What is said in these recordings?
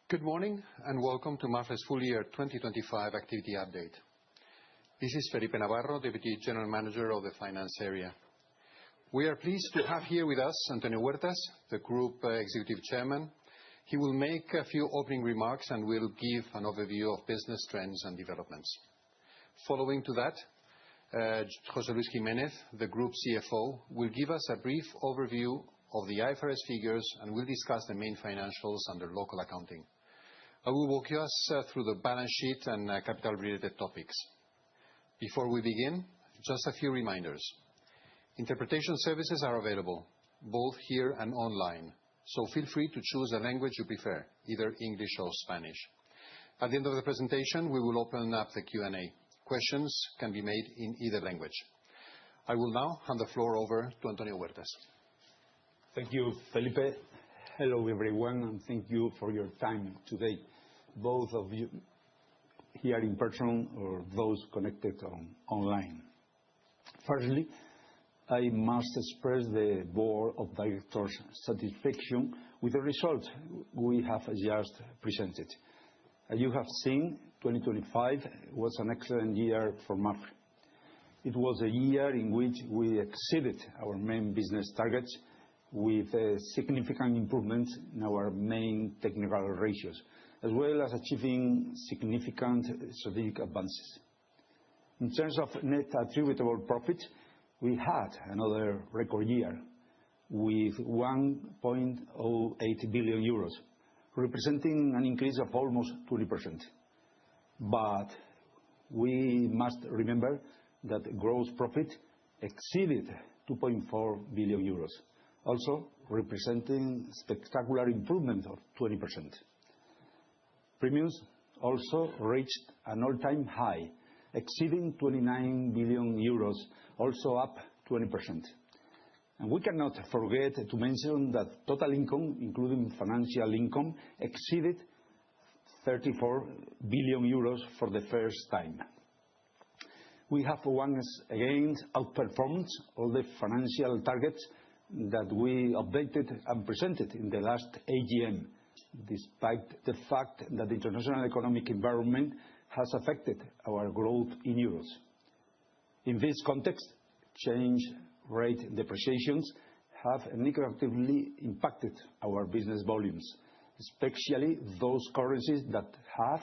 Good morning and welcome to Mapfre's Full Year 2025 Activity Update. This is Felipe Navarro, Deputy General Manager of the Finance Area. We are pleased to have here with us Antonio Huertas, the Group Executive Chairman. He will make a few opening remarks and will give an overview of business trends and developments. Following to that, José Luis Jiménez, the Group CFO, will give us a brief overview of the IFRS figures and will discuss the main financials under local accounting. I will walk us through the balance sheet and capital-related topics. Before we begin, just a few reminders. Interpretation services are available, both here and online, so feel free to choose the language you prefer, either English or Spanish. At the end of the presentation, we will open up the Q&A. Questions can be made in either language. I will now hand the floor over to Antonio Huertas. Thank you, Felipe. Hello, everyone, and thank you for your time today, both of you here in person or those connected online. Firstly, I must express the Board of Directors' satisfaction with the results we have just presented. As you have seen, 2025 was an excellent year for Mapfre. It was a year in which we exceeded our main business targets with significant improvements in our main technical ratios, as well as achieving significant strategic advances. In terms of net attributable profit, we had another record year with 1.08 billion euros, representing an increase of almost 20%. But we must remember that gross profit exceeded 2.4 billion euros, also representing spectacular improvement of 20%. Premiums also reached an all-time high, exceeding 29 billion euros, also up 20%. And we cannot forget to mention that total income, including financial income, exceeded 34 billion euros for the first time. We have once again outperformed all the financial targets that we updated and presented in the last AGM, despite the fact that the international economic environment has affected our growth in euros. In this context, exchange rate depreciations have negatively impacted our business volumes, especially those currencies that have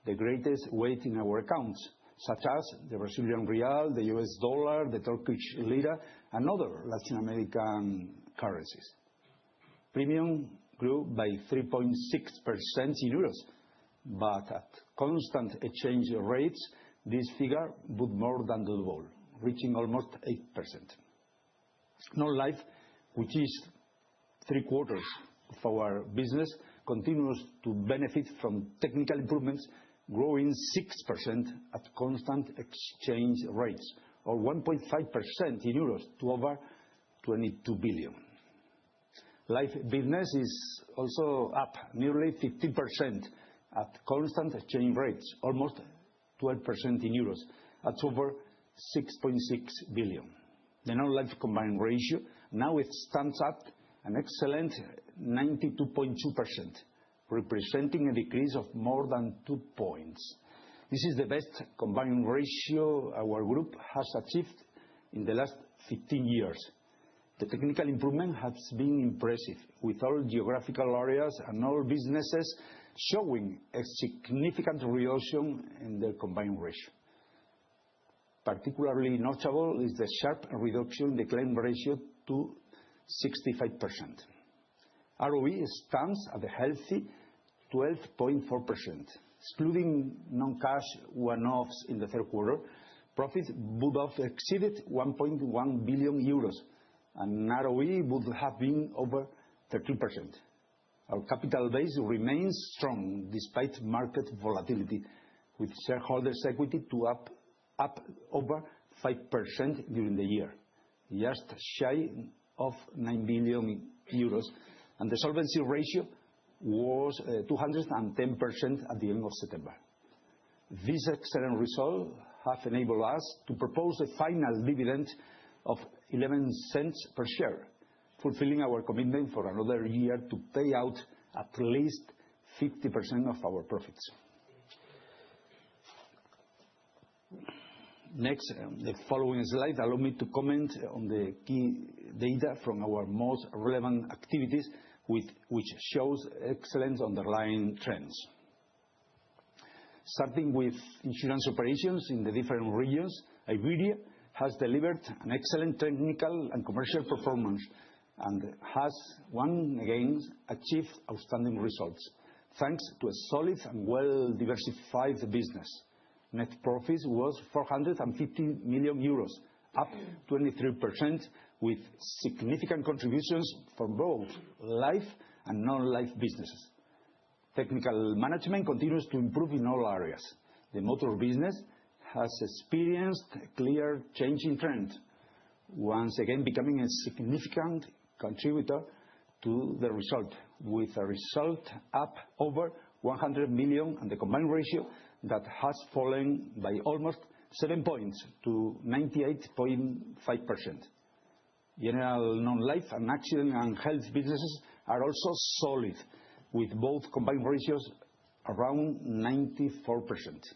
the greatest weight in our accounts, such as the Brazilian real, the US dollar, the Turkish lira, and other Latin American currencies. Premium grew by 3.6% in euros, but at constant exchange rates, this figure would more than double, reaching almost 8%. Non-life, which is three-quarters of our business, continues to benefit from technical improvements, growing 6% at constant exchange rates, or 1.5% in euros to over 22 billion. Life business is also up nearly 15% at constant exchange rates, almost 12% in euros, at over 6.6 billion. The non-life combined ratio now stands at an excellent 92.2%, representing a decrease of more than 2 points. This is the best combined ratio our group has achieved in the last 15 years. The technical improvement has been impressive, with all geographical areas and all businesses showing a significant reduction in their combined ratio. Particularly notable is the sharp reduction in the claim ratio to 65%. ROE stands at a healthy 12.4%. Excluding non-cash one-offs in the third quarter, profit would have exceeded 1.1 billion euros, and ROE would have been over 13%. Our capital base remains strong despite market volatility, with shareholders' equity up over 5% during the year, just shy of 9 billion euros, and the solvency ratio was 210% at the end of September. These excellent results have enabled us to propose a final dividend of 11 cents per share, fulfilling our commitment for another year to pay out at least 50% of our profits. Next, the following slide allow me to comment on the key data from our most relevant activities, which shows excellent underlying trends. Starting with insurance operations in the different regions, Iberia has delivered an excellent technical and commercial performance and has once again achieved outstanding results, thanks to a solid and well-diversified business. Net profit was 450 million euros, up 23%, with significant contributions from both life and non-life businesses. Technical management continues to improve in all areas. The motor business has experienced a clear change in trend, once again becoming a significant contributor to the result, with a result up over 100 million and the combined ratio that has fallen by almost 7 points to 98.5%. General non-life and accident and health businesses are also solid, with both combined ratios around 94%.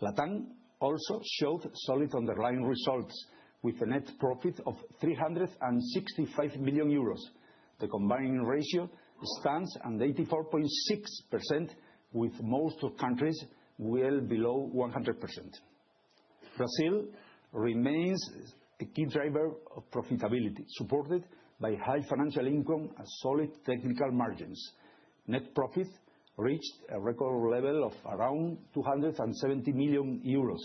Latam also showed solid underlying results, with a net profit of 365 million euros. The combined ratio stands at 84.6%, with most countries well below 100%. Brazil remains a key driver of profitability, supported by high financial income and solid technical margins. Net profit reached a record level of around 270 million euros,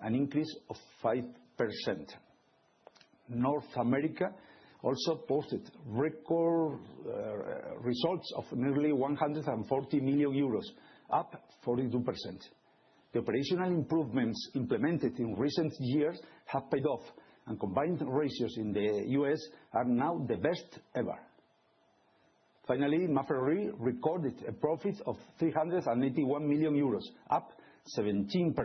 an increase of 5%. North America also posted record results of nearly 140 million euros, up 42%. The operational improvements implemented in recent years have paid off, and combined ratios in the US are now the best ever. Finally, Mapfre recorded a profit of 381 million euros, up 17%,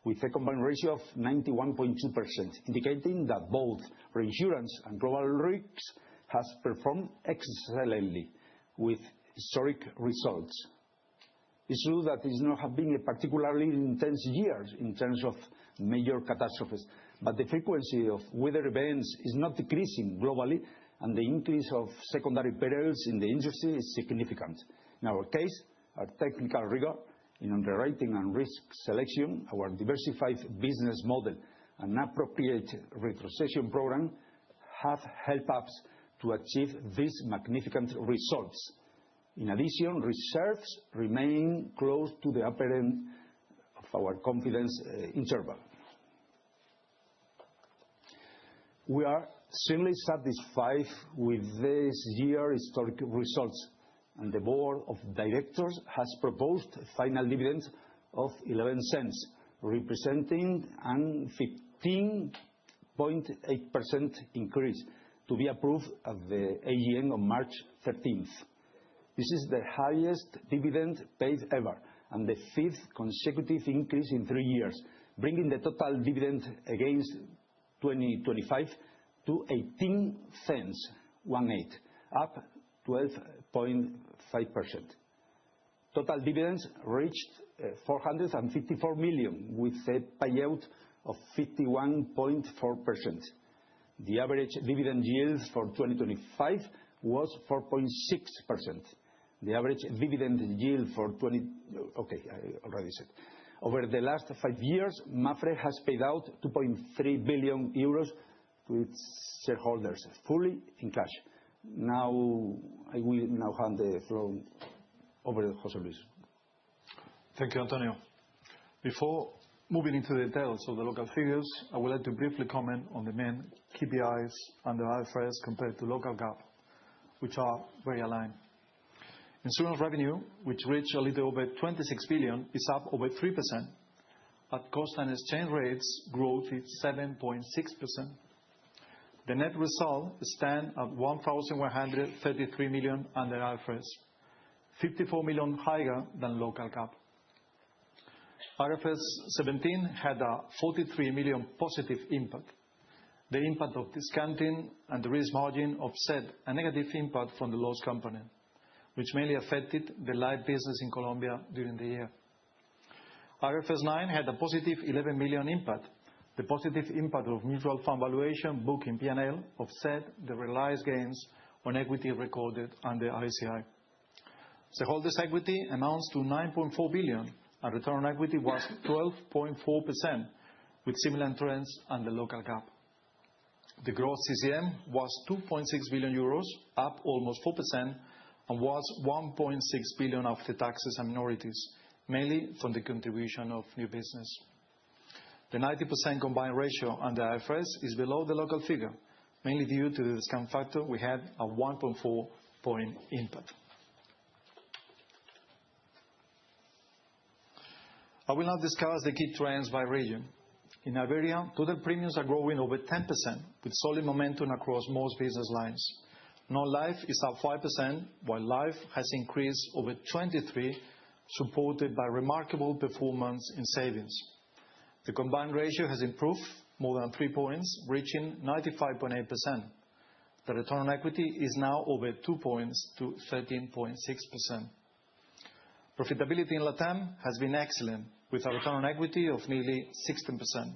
with a combined ratio of 91.2%, indicating that both reinsurance and global risks has performed excellently with historic results. It's true that it's not have been a particularly intense year in terms of major catastrophes, but the frequency of weather events is not decreasing globally, and the increase of secondary perils in the industry is significant. In our case, our technical rigor in underwriting and risk selection, our diversified business model, and appropriate retrocession program have helped us to achieve these magnificent results. In addition, reserves remain close to the upper end of our confidence interval. We are extremely satisfied with this year's historic results, and the board of directors has proposed a final dividend of 11 cents, representing an 15.8% increase, to be approved at the AGM on March 13th. This is the highest dividend paid ever, and the 5th consecutive increase in 3 years, bringing the total dividend against 2025 to 18 cents, up 12.5%. Total dividends reached 454 million, with a payout of 51.4%. The average dividend yield for 2025 was 4.6%. The average dividend yield for I already said. Over the last 5 years, Mapfre has paid out 2.3 billion euros to its shareholders, fully in cash. Now, I will hand the floor over to José Luis. Thank you, Antonio. Before moving into the details of the local figures, I would like to briefly comment on the main KPIs under IFRS compared to local GAAP, which are very aligned. Insurance revenue, which reached a little over 26 billion, is up over 3%. At cost and exchange rates, growth is 7.6%. The net result stands at 1,133 million under IFRS, 54 million higher than local GAAP. IFRS 17 had a 43 million positive impact. The impact of discounting and the risk margin offset a negative impact from the loss component, which mainly affected the life business in Colombia during the year. IFRS 9 had a positive 11 million impact. The positive impact of mutual fund valuation book in P&L offset the realized gains on equity recorded under ICI. Shareholders' equity amounts to 9.4 billion, and return on equity was 12.4%, with similar trends under local GAAP. The gross CCM was 2.6 billion euros, up almost 4%, and was 1.6 billion after taxes and minorities, mainly from the contribution of new business. The 90% combined ratio under IFRS is below the local figure, mainly due to the discount factor. We had a 1.4-point impact. I will now discuss the key trends by region. In Iberia, total premiums are growing over 10%, with solid momentum across most business lines. Non-life is up 5%, while life has increased over 23%, supported by remarkable performance in savings. The combined ratio has improved more than 3 points, reaching 95.8%. The return on equity is now over 2 points to 13.6%. Profitability in LATAM has been excellent, with a return on equity of nearly 16%,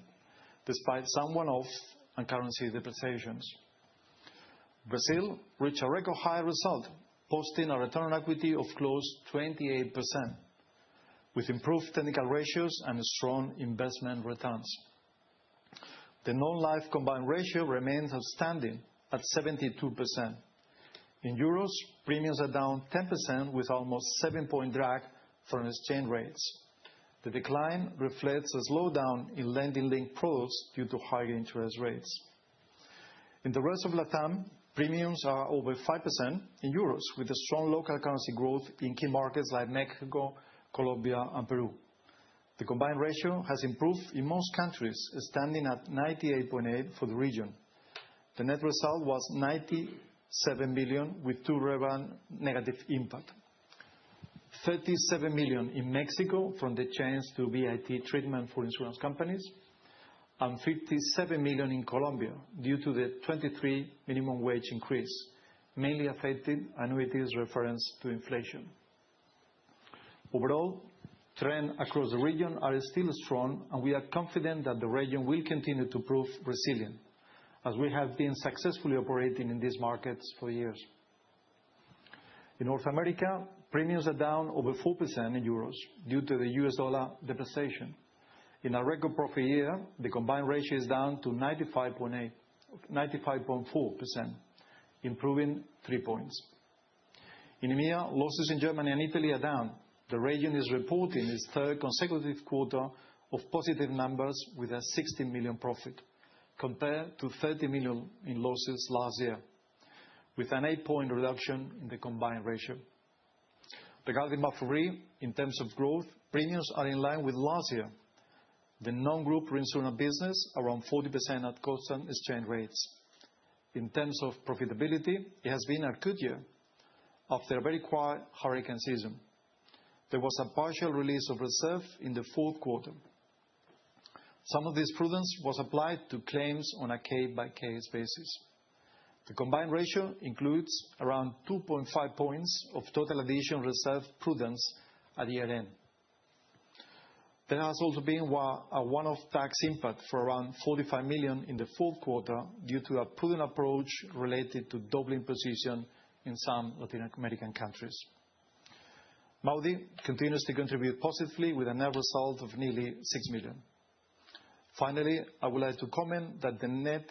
despite some one-off and currency depreciations. Brazil reached a record high result, posting a return on equity of close to 28%, with improved technical ratios and strong investment returns. The non-life combined ratio remains outstanding at 72%. In euros, premiums are down 10%, with almost 7-point drag from exchange rates. The decline reflects a slowdown in lending-linked products due to higher interest rates. In the rest of LATAM, premiums are over 5% in euros, with a strong local currency growth in key markets like Mexico, Colombia, and Peru. The combined ratio has improved in most countries, standing at 98.8% for the region. The net result was 97 million, with 2 relevant negative impact. 37 million in Mexico from the change to VAT treatment for insurance companies, and 57 million in Colombia due to the 23 minimum wage increase, mainly affecting annuities reference to inflation. Overall, trends across the region are still strong, and we are confident that the region will continue to prove resilient, as we have been successfully operating in these markets for years. In North America, premiums are down over 4% in euros due to the US dollar depreciation. In a record profit year, the combined ratio is down to 95.4%, improving 3 points. In EMEA, losses in Germany and Italy are down. The region is reporting its third consecutive quarter of positive numbers with a 16 million profit, compared to 30 million in losses last year, with an 8-point reduction in the combined ratio. Regarding Mapfre, in terms of growth, premiums are in line with last year. The non-group reinsurance business around 40% at constant exchange rates. In terms of profitability, it has been a good year after a very quiet hurricane season. There was a partial release of reserve in the fourth quarter. Some of this prudence was applied to claims on a case-by-case basis. The combined ratio includes around 2.5 points of total additional reserve prudence at year-end. There has also been a one-off tax impact for around 45 million in the fourth quarter due to a prudent approach related to doubling position in some Latin American countries. Maudi continues to contribute positively with a net result of nearly 6 million. Finally, I would like to comment that the net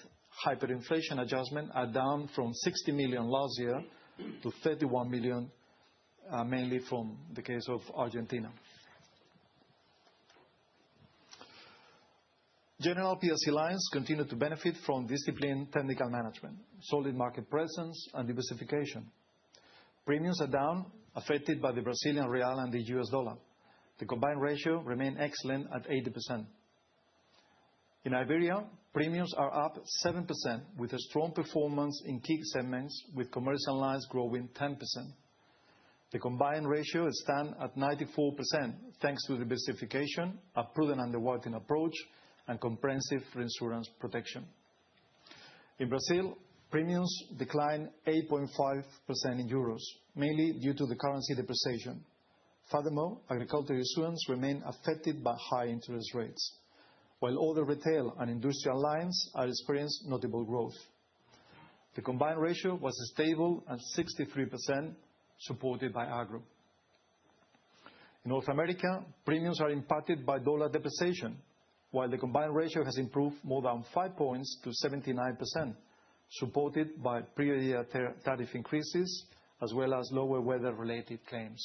hyperinflation adjustment are down from 60 million last year to 31 million, mainly from the case of Argentina. General P&C lines continue to benefit from disciplined technical management, solid market presence, and diversification. Premiums are down, affected by the Brazilian real and the US dollar. The combined ratio remained excellent at 80%. In Iberia, premiums are up 7%, with a strong performance in key segments, with commercial lines growing 10%. The combined ratio stands at 94%, thanks to diversification, a prudent underwriting approach, and comprehensive reinsurance protection. In Brazil, Premiums declined 8.5% in euros, mainly due to the currency depreciation. Furthermore, agricultural issuance remained affected by high interest rates, while other retail and industrial lines are experiencing notable growth. The combined ratio was stable at 63%, supported by agro. In North America, premiums are impacted by dollar depreciation, while the combined ratio has improved more than 5 points to 79%, supported by prior-year tariff increases as well as lower weather-related claims.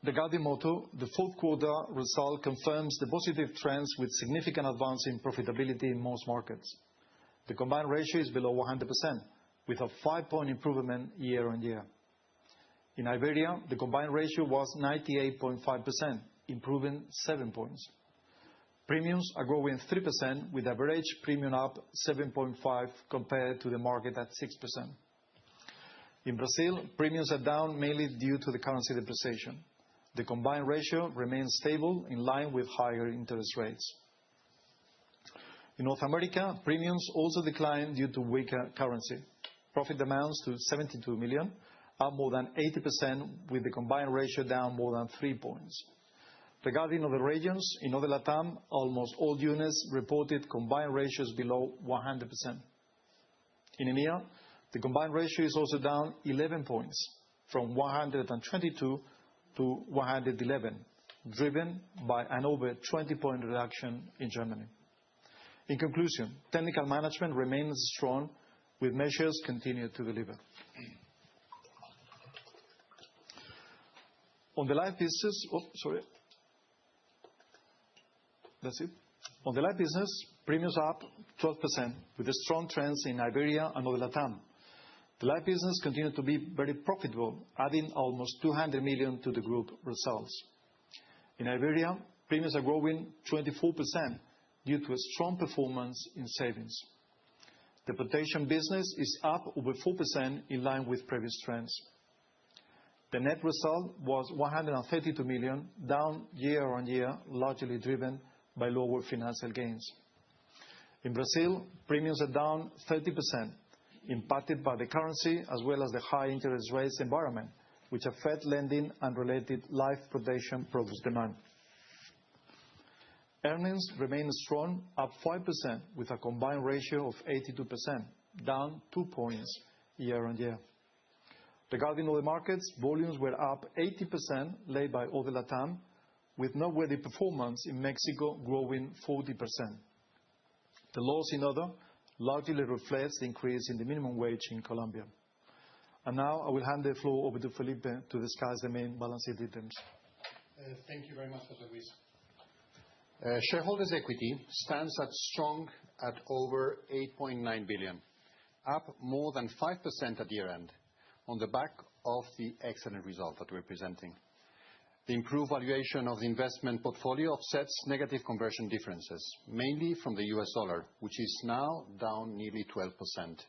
Regarding motor, the fourth quarter result confirms the positive trends with significant advance in profitability in most markets. The combined ratio is below 100%, with a 5-point improvement year-on-year. In Iberia, the combined ratio was 98.5%, improving 7 points. Premiums are growing 3%, with average premium up 7.5% compared to the market at 6%. In Brazil, premiums are down mainly due to the currency depreciation. The combined ratio remains stable in line with higher interest rates. In North America, premiums also declined due to weaker currency. Profit amounts to 72 million, up more than 80%, with the combined ratio down more than 3 points. Regarding other regions, in other LATAM, almost all units reported combined ratios below 100%. In EMEA, the combined ratio is also down 11 points, from 122 to 111, driven by an over 20-point reduction in Germany. In conclusion, technical management remains strong, with measures continuing to deliver. On the life business, On the life business, premiums are up 12%, with the strong trends in Iberia and other LATAM. The life business continued to be very profitable, adding almost 200 million to the group results. In Iberia, premiums are growing 24% due to a strong performance in savings. The protection business is up over 4% in line with previous trends. The net result was 132 million, down year-on-year, largely driven by lower financial gains. In Brazil, premiums are down 30%, impacted by the currency as well as the high interest rates environment, which affect lending and related life protection products demand. Earnings remain strong, up 5%, with a combined ratio of 82%, down 2 points year-on-year. Regarding other markets, volumes were up 80%, led by other LATAM, with noteworthy performance in Mexico growing 40%. The loss in other largely reflects the increase in the minimum wage in Colombia. And now I will hand the floor over to Felipe to discuss the main balance sheet items. Thank you very much, José Luis. Shareholders' equity stands strong at over 8.9 billion, up more than 5% at year-end, on the back of the excellent result that we're presenting. The improved valuation of the investment portfolio offsets negative conversion differences, mainly from the US dollar, which is now down nearly 12%.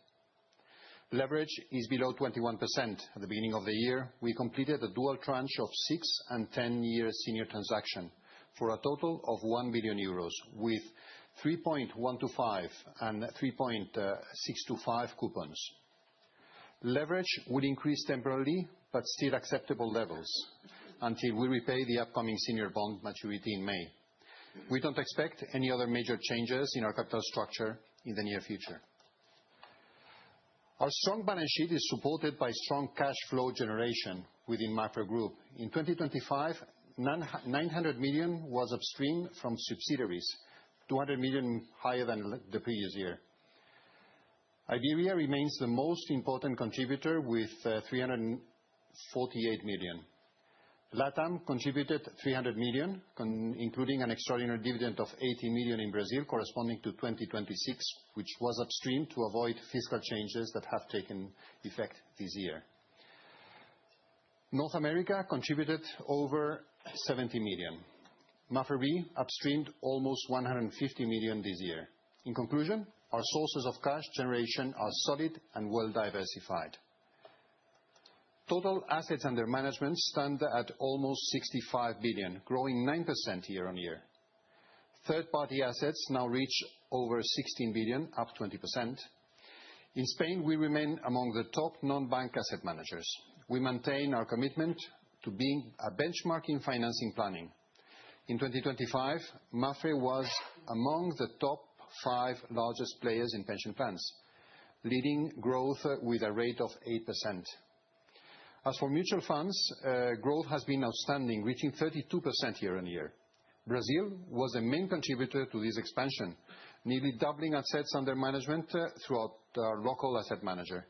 Leverage is below 21%. At the beginning of the year, we completed a dual tranche of 6- and 10-year senior transaction for a total of 1 billion euros, with 3.125 and 3.625 coupons. Leverage will increase temporarily, but still acceptable levels, until we repay the upcoming senior bond maturity in May. We don't expect any other major changes in our capital structure in the near future. Our strong balance sheet is supported by strong cash flow generation within Mapfre Group. In 2025, 900 million was upstream from subsidiaries, 200 million higher than the previous year. Iberia remains the most important contributor with 348 million. LATAM contributed 300 million, including an extraordinary dividend of 80 million in Brazil, corresponding to 2026, which was upstream to avoid fiscal changes that have taken effect this year. North America contributed over 70 million. Mapfre upstreamed almost 150 million this year. In conclusion, our sources of cash generation are solid and well diversified. Total assets under management stand at almost 65 billion, growing 9% year-on-year. Third-party assets now reach over 16 billion, up 20%. In Spain, we remain among the top non-bank asset managers. We maintain our commitment to being a benchmark in financing planning. In 2025, Mapfre was among the top 5 largest players in pension plans, leading growth with a rate of 8%. As for mutual funds, growth has been outstanding, reaching 32% year-on-year. Brazil was the main contributor to this expansion, nearly doubling assets under management throughout our local asset manager.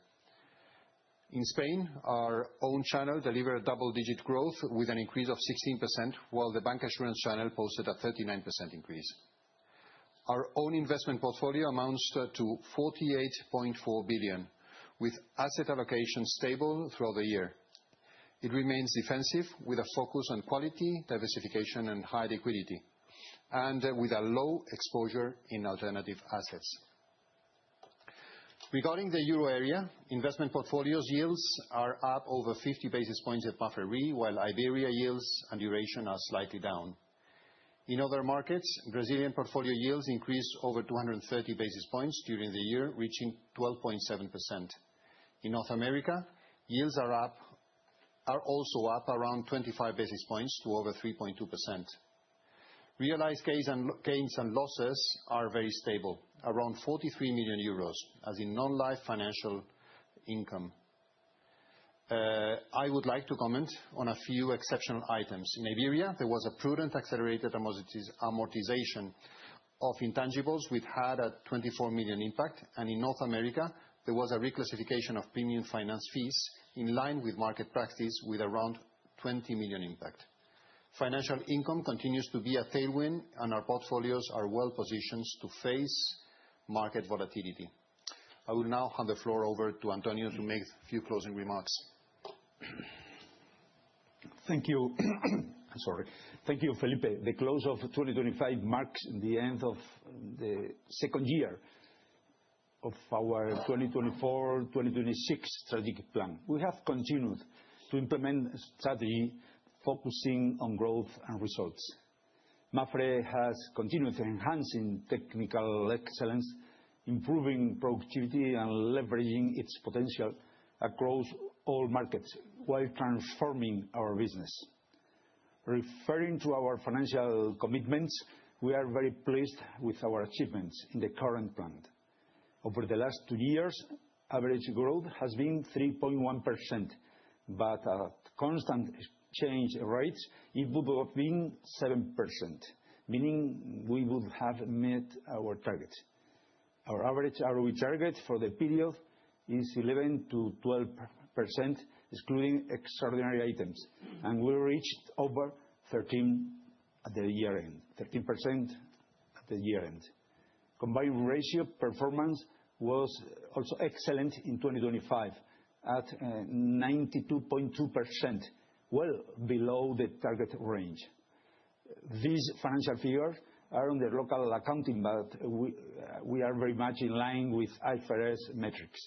In Spain, our own channel delivered double-digit growth with an increase of 16%, while the bancassurance channel posted a 39% increase. Our own investment portfolio amounts to 48.4 billion, with asset allocation stable throughout the year. It remains defensive with a focus on quality, diversification, and high liquidity, and with a low exposure in alternative assets. Regarding the euro area, investment portfolios yields are up over 50 basis points at Mapfre Re, while Iberia yields and duration are slightly down. In other markets, Brazilian portfolio yields increased over 230 basis points during the year, reaching 12.7%. In North America, yields are also up around 25 basis points to over 3.2%. Realized gains and losses are very stable, around 43 million euros, as in non-life financial income. I would like to comment on a few exceptional items. In Iberia, there was a prudent accelerated amortization of intangibles, which had a 24 million impact, and in North America, there was a reclassification of premium finance fees in line with market practice with around 20 million impact. Financial income continues to be a tailwind, and our portfolios are well positioned to face market volatility. I will now hand the floor over to Antonio to make a few closing remarks. Thank you. Sorry. Thank you, Felipe. The close of 2025 marks the end of the second year of our 2024-2026 strategic plan. We have continued to implement a strategy focusing on growth and results. Mapfre has continued enhancing technical excellence, improving productivity, and leveraging its potential across all markets while transforming our business. Referring to our financial commitments, we are very pleased with our achievements in the current plan. Over the last 2 years, average growth has been 3.1%, but at constant exchange rates, it would have been 7%, meaning we would have met our target. Our average ROE target for the period is 11% to 12%, excluding extraordinary items, and we reached over 13% at the year-end. Combined ratio performance was also excellent in 2025 at 92.2%, well below the target range. These financial figures are on the local accounting, but we are very much in line with IFRS metrics.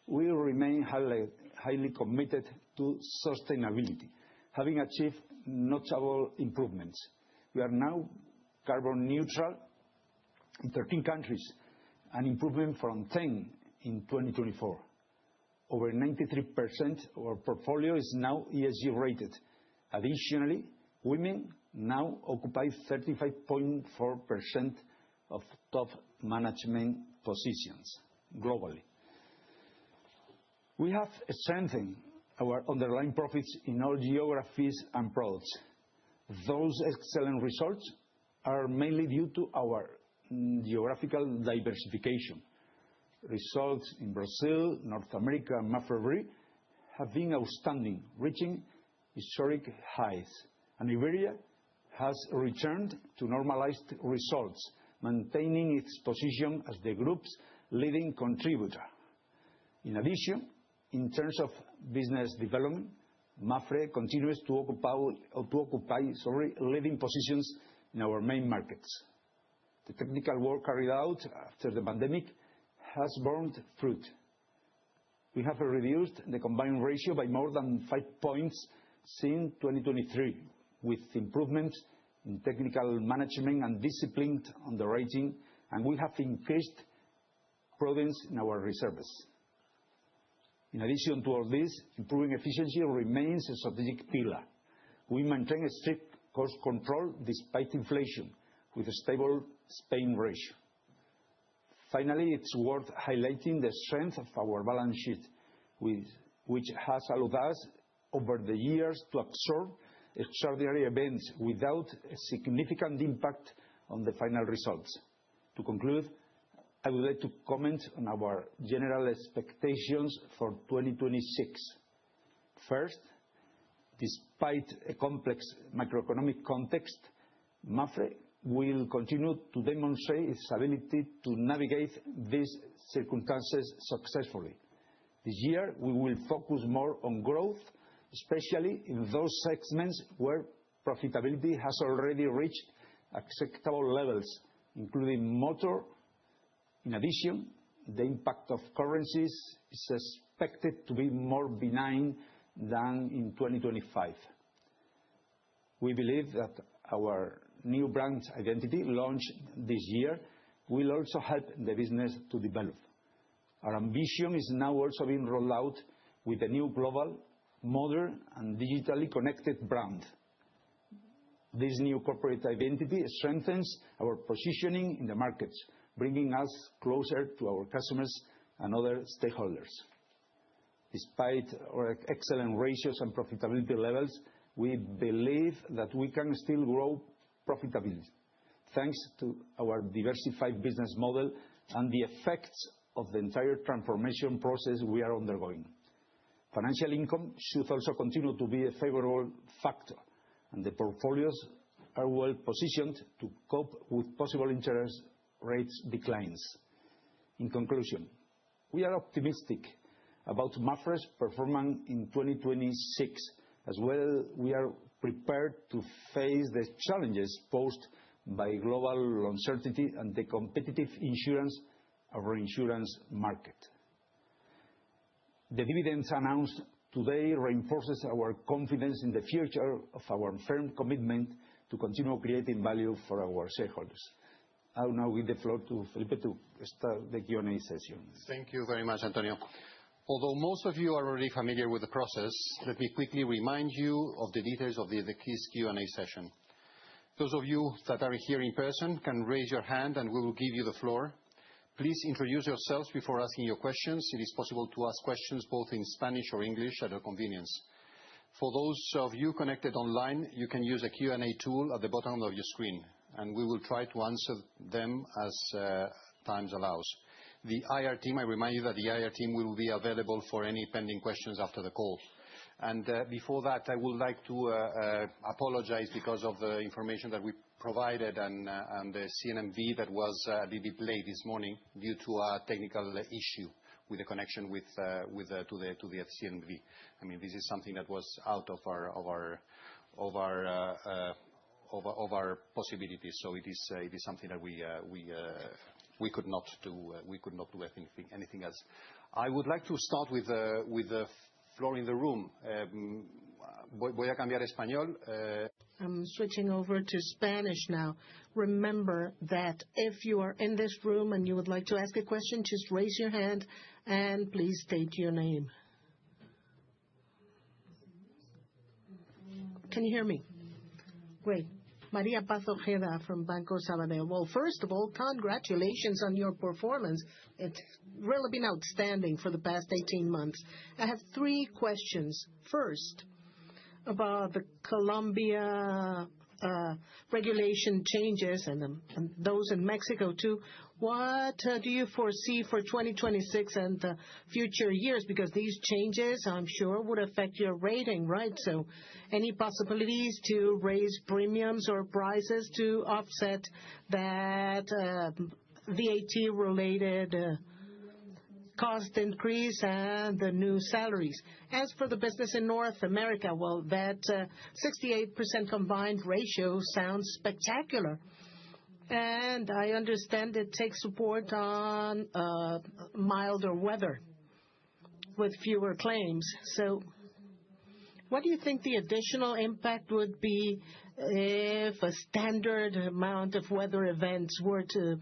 We remain highly committed to sustainability, having achieved notable improvements. We are now carbon neutral in 13 countries, an improvement from 10 in 2024. Over 93% of our portfolio is now ESG rated. Additionally, women now occupy 35.4% of top management positions globally. We have strengthened our underlying profits in all geographies and products. Those excellent results are mainly due to our geographical diversification. Results in Brazil, North America, and Mapfre Re have been outstanding, reaching historic highs. And Iberia has returned to normalized results, maintaining its position as the group's leading contributor. In addition, in terms of business development, Mapfre continues to occupy leading positions in our main markets. The technical work carried out after the pandemic has borne fruit. We have reduced the combined ratio by more than 5 points since 2023, with improvements in technical management and disciplined underwriting, and we have increased prudence in our reserves. In addition to all this, improving efficiency remains a strategic pillar. We maintain a strict cost control despite inflation, with a stable Spain ratio. Finally, it's worth highlighting the strength of our balance sheet, which has allowed us over the years to absorb extraordinary events without a significant impact on the final results. To conclude, I would like to comment on our general expectations for 2026. First, despite a complex macroeconomic context, Mapfre will continue to demonstrate its ability to navigate these circumstances successfully. This year, we will focus more on growth, especially in those segments where profitability has already reached acceptable levels, including motor. In addition, the impact of currencies is expected to be more benign than in 2025. We believe that our new brand identity, launched this year, will also help the business to develop. Our ambition is now also being rolled out with a new global, modern, and digitally connected brand. This new corporate identity strengthens our positioning in the markets, bringing us closer to our customers and other stakeholders. Despite our excellent ratios and profitability levels, we believe that we can still grow profitably, thanks to our diversified business model and the effects of the entire transformation process we are undergoing. Financial income should also continue to be a favorable factor, and the portfolios are well positioned to cope with possible interest rates declines. In conclusion, we are optimistic about Mapfre's performance in 2026. As well, we are prepared to face the challenges posed by global uncertainty and the competitive reinsurance market. The dividends announced today reinforces our confidence in the future of our firm commitment to continue creating value for our shareholders. I will now give the floor to Felipe to start the Q&A session. Thank you very much, Antonio. Although most of you are already familiar with the process, let me quickly remind you of the details of the Q&A session. Those of you that are here in person can raise your hand and we will give you the floor. Please introduce yourselves before asking your questions. It is possible to ask questions both in Spanish or English at your convenience. For those of you connected online, you can use a Q&A tool at the bottom of your screen, and we will try to answer them as time allows. The IR team, I remind you that the IR team will be available for any pending questions after the call. And before that, I would like to apologize because of the information that we provided and the CNMV that was a little bit late this morning due to a technical issue with the connection to the CNMV. I mean, this is something that was out of our possibilities. So it is something that we could not do anything else. I would like to start with the floor in the room. Voy a cambiar a español. I'm switching over to Spanish now. Remember that if you are in this room and you would like to ask a question, just raise your hand and please state your name. Can you hear me? Great. Maria Paz Ojeda from Banco Sabadell. Well, first of all, congratulations on your performance. It's really been outstanding for the past 18 months. I have 3 questions. First, about the Colombia regulation changes and those in Mexico too. What do you foresee for 2026 and future years? Because these changes, I'm sure, would affect your rating, right? So any possibilities to raise premiums or prices to offset that VAT-related cost increase and the new salaries? As for the business in North America, well, that 68% combined ratio sounds spectacular. And I understand it takes support on milder weather with fewer claims. So What do you think the additional impact would be if a standard amount of weather events were to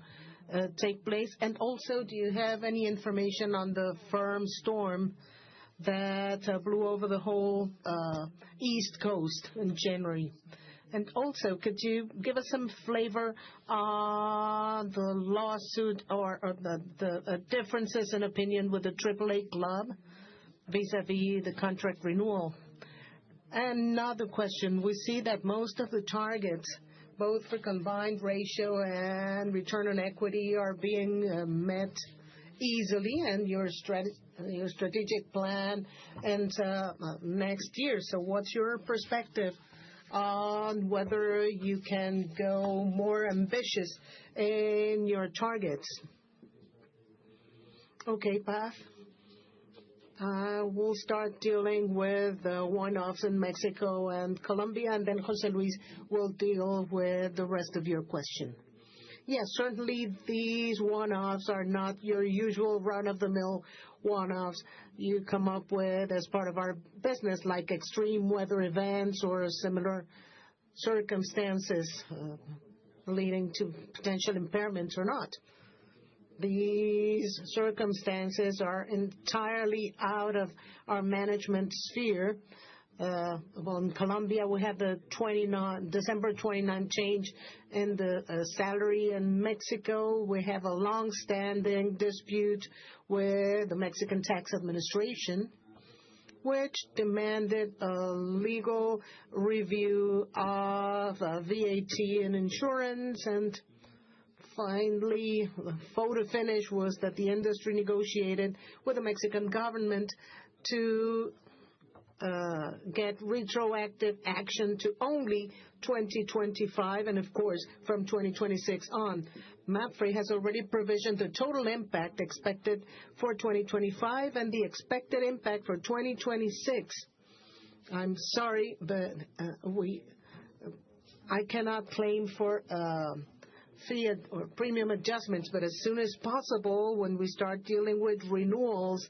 take place? And also, do you have any information on the firm storm that blew over the whole East Coast in January? And also, could you give us some flavor on the lawsuit or the differences in opinion with the AAA club vis-à-vis the contract renewal? Another question. We see that most of the targets, both for combined ratio and return on equity, are being met easily, and your strategic plan ends next year. So what's your perspective on whether you can go more ambitious in your targets? Okay, Paz. We'll start dealing with one-offs in Mexico and Colombia, and then José Luis will deal with the rest of your question. Yes, certainly these one-offs are not your usual run-of-the-mill one-offs you come up with as part of our business, like extreme weather events or similar circumstances leading to potential impairments or not. These circumstances are entirely out of our management sphere. In Colombia, we had the December 29 change in the salary. In Mexico, we have a long-standing dispute with the Mexican tax administration, which demanded a legal review of VAT and insurance. And finally, the photo finish was that the industry negotiated with the Mexican government to get retroactive action to only 2025, and of course from 2026 on. Mapfre has already provisioned the total impact expected for 2025 and the expected impact for 2026. I'm sorry, but I cannot claim for fee or premium adjustments, but as soon as possible, when we start dealing with renewals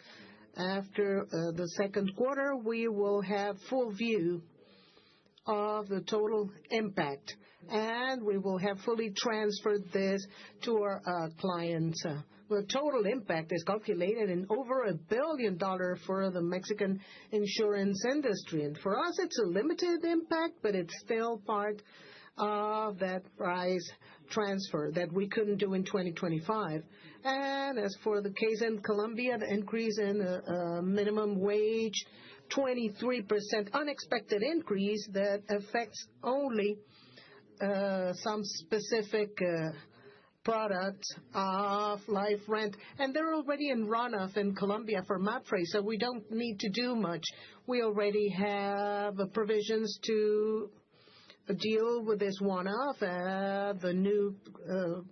after the second quarter, we will have full view of the total impact, and we will have fully transferred this to our clients. The total impact is calculated in over $1 billion for the Mexican insurance industry. And for us, it's a limited impact, but it's still part of that price transfer that we couldn't do in 2025. And as for the case in Colombia, the increase in minimum wage, 23% unexpected increase that affects only some specific products of life rent. And they're already in runoff in Colombia for Mapfre, so we don't need to do much. We already have provisions to deal with this one-off, the new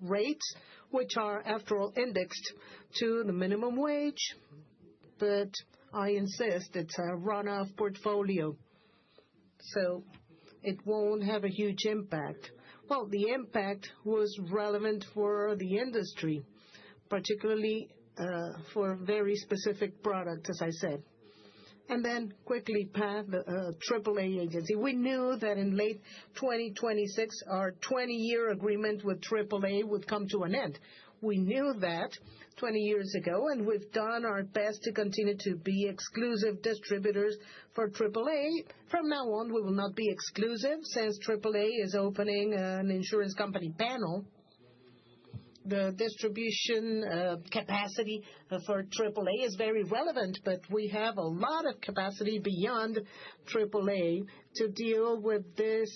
rates, which are, after all, indexed to the minimum wage. But I insist, it's a runoff portfolio, so it won't have a huge impact. Well, the impact was relevant for the industry, particularly for very specific products, as I said. And then quickly, Pat, the AAA agency. We knew that in late 2026, our 20-year agreement with AAA would come to an end. We knew that 20 years ago, and we've done our best to continue to be exclusive distributors for AAA. From now on, we will not be exclusive, since AAA is opening an insurance company panel. The distribution capacity for AAA is very relevant, but we have a lot of capacity beyond AAA to deal with this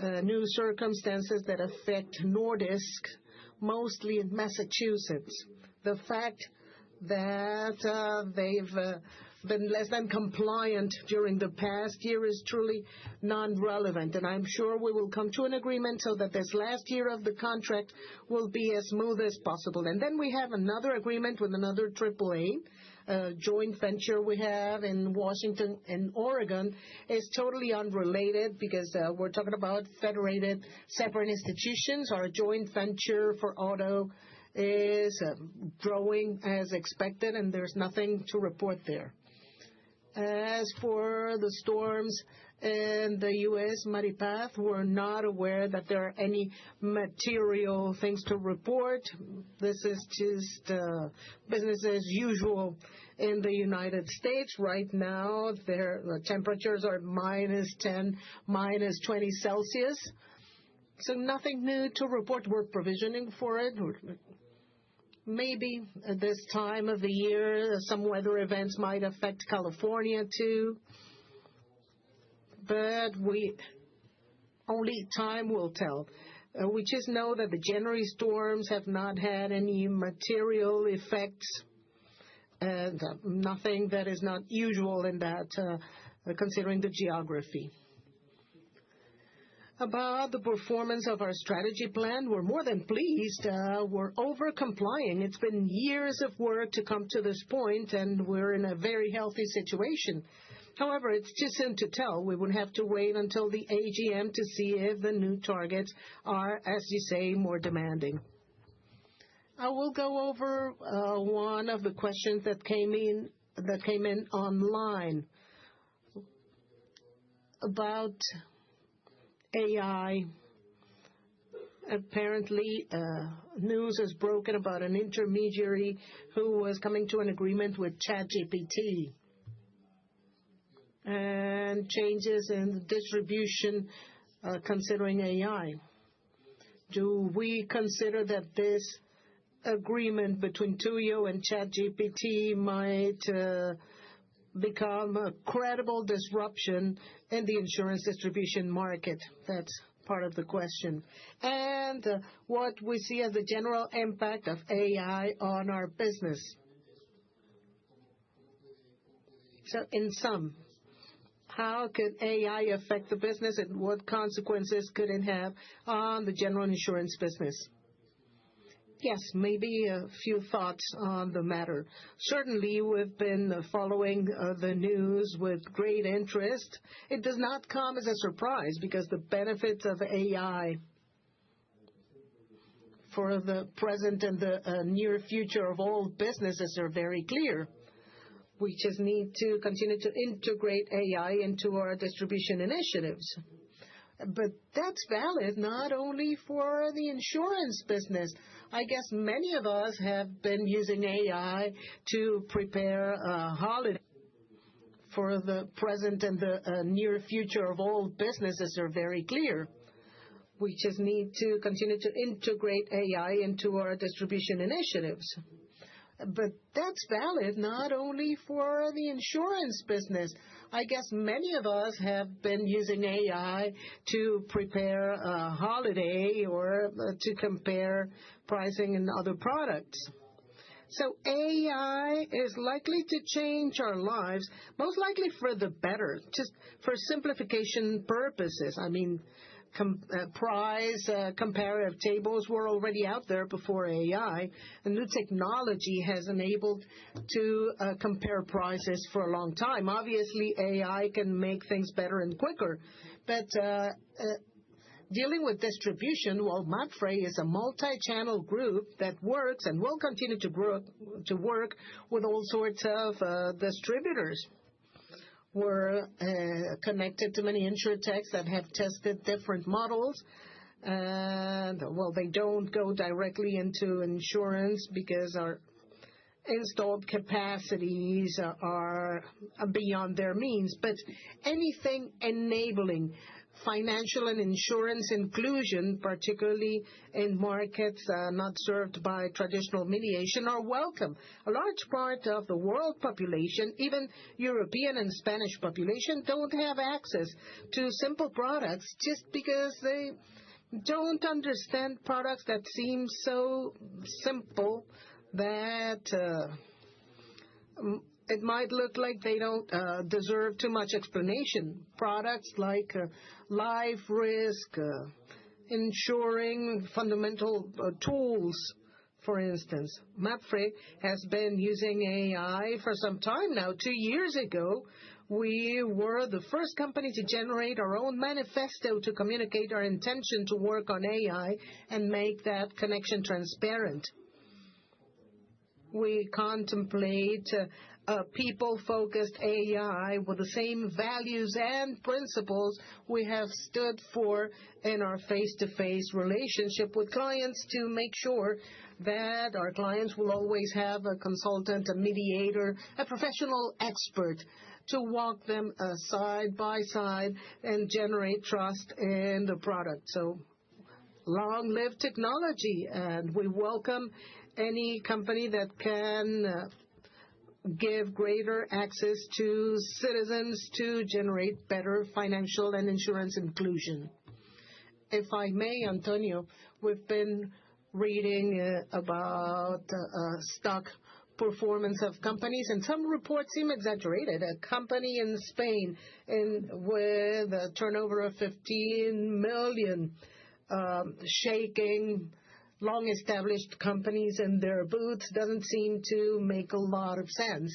new circumstances that affect Nordisk, mostly in Massachusetts. The fact that they've been less than compliant during the past year is truly non-relevant, and I'm sure we will come to an agreement so that this last year of the contract will be as smooth as possible. And then we have another agreement with another AAA. Joint venture we have in Washington and Oregon is totally unrelated because we're talking about federated separate institutions. Our joint venture for auto is growing as expected, and there's nothing to report there. As for the storms in the U.S., Maripath, we're not aware that there are any material things to report. This is just business as usual in the United States. Right now, the temperatures are -10, -20 Celsius. So nothing new to report. We're provisioning for it. Maybe at this time of the year, some weather events might affect California too. But only time will tell. We just know that the January storms have not had any material effects, and nothing that is not usual in that, considering the geography. About the performance of our strategy plan, we're more than pleased. We're over-complying. It's been years of work to come to this point, and we're in a very healthy situation. However, it's too soon to tell. We would have to wait until the AGM to see if the new targets are, as you say, more demanding. I will go over one of the questions that came in online about AI. Apparently, news has broken about an intermediary who was coming to an agreement with ChatGPT and changes in the distribution considering AI. Do we consider that this agreement between Tuyo and ChatGPT might become a credible disruption in the insurance distribution market? That's part of the question. And what we see as the general impact of AI on our business. So in sum, how could AI affect the business, and what consequences could it have on the general insurance business? Yes, maybe a few thoughts on the matter. Certainly, we've been following the news with great interest. It does not come as a surprise because the benefits of AI for the present and the near future of all businesses are very clear. We just need to continue to integrate AI into our distribution initiatives. But that's valid not only for the insurance business. I guess many of us have been using AI to prepare a holiday. For the present and the near future of all businesses are very clear. We just need to continue to integrate AI into our distribution initiatives. But that's valid not only for the insurance business. I guess many of us have been using AI to prepare a holiday or to compare pricing and other products. So AI is likely to change our lives, most likely for the better, just for simplification purposes. I mean, price comparative tables were already out there before AI. And new technology has enabled to compare prices for a long time. Obviously, AI can make things better and quicker. But dealing with distribution, well, Mapfre is a multi-channel group that works and will continue to work with all sorts of distributors. We're connected to many insurtechs that have tested different models. And, well, they don't go directly into insurance because our installed capacities are beyond their means. But anything enabling financial and insurance inclusion, particularly in markets not served by traditional mediation, are welcome. A large part of the world population, even European and Spanish population, don't have access to simple products just because they don't understand products that seem so simple that it might look like they don't deserve too much explanation. Products like life risk, insuring fundamental tools, for instance. Mapfre has been using AI for some time now. 2 years ago, we were the first company to generate our own manifesto to communicate our intention to work on AI and make that connection transparent. We contemplate people-focused AI with the same values and principles we have stood for in our face-to-face relationship with clients to make sure that our clients will always have a consultant, a mediator, a professional expert to walk them side by side and generate trust in the product. So long live technology, and we welcome any company that can give greater access to citizens to generate better financial and insurance inclusion. If I may, Antonio, we've been reading about stock performance of companies, and some reports seem exaggerated. A company in Spain with a turnover of 15 million shaking long-established companies in their boots doesn't seem to make a lot of sense.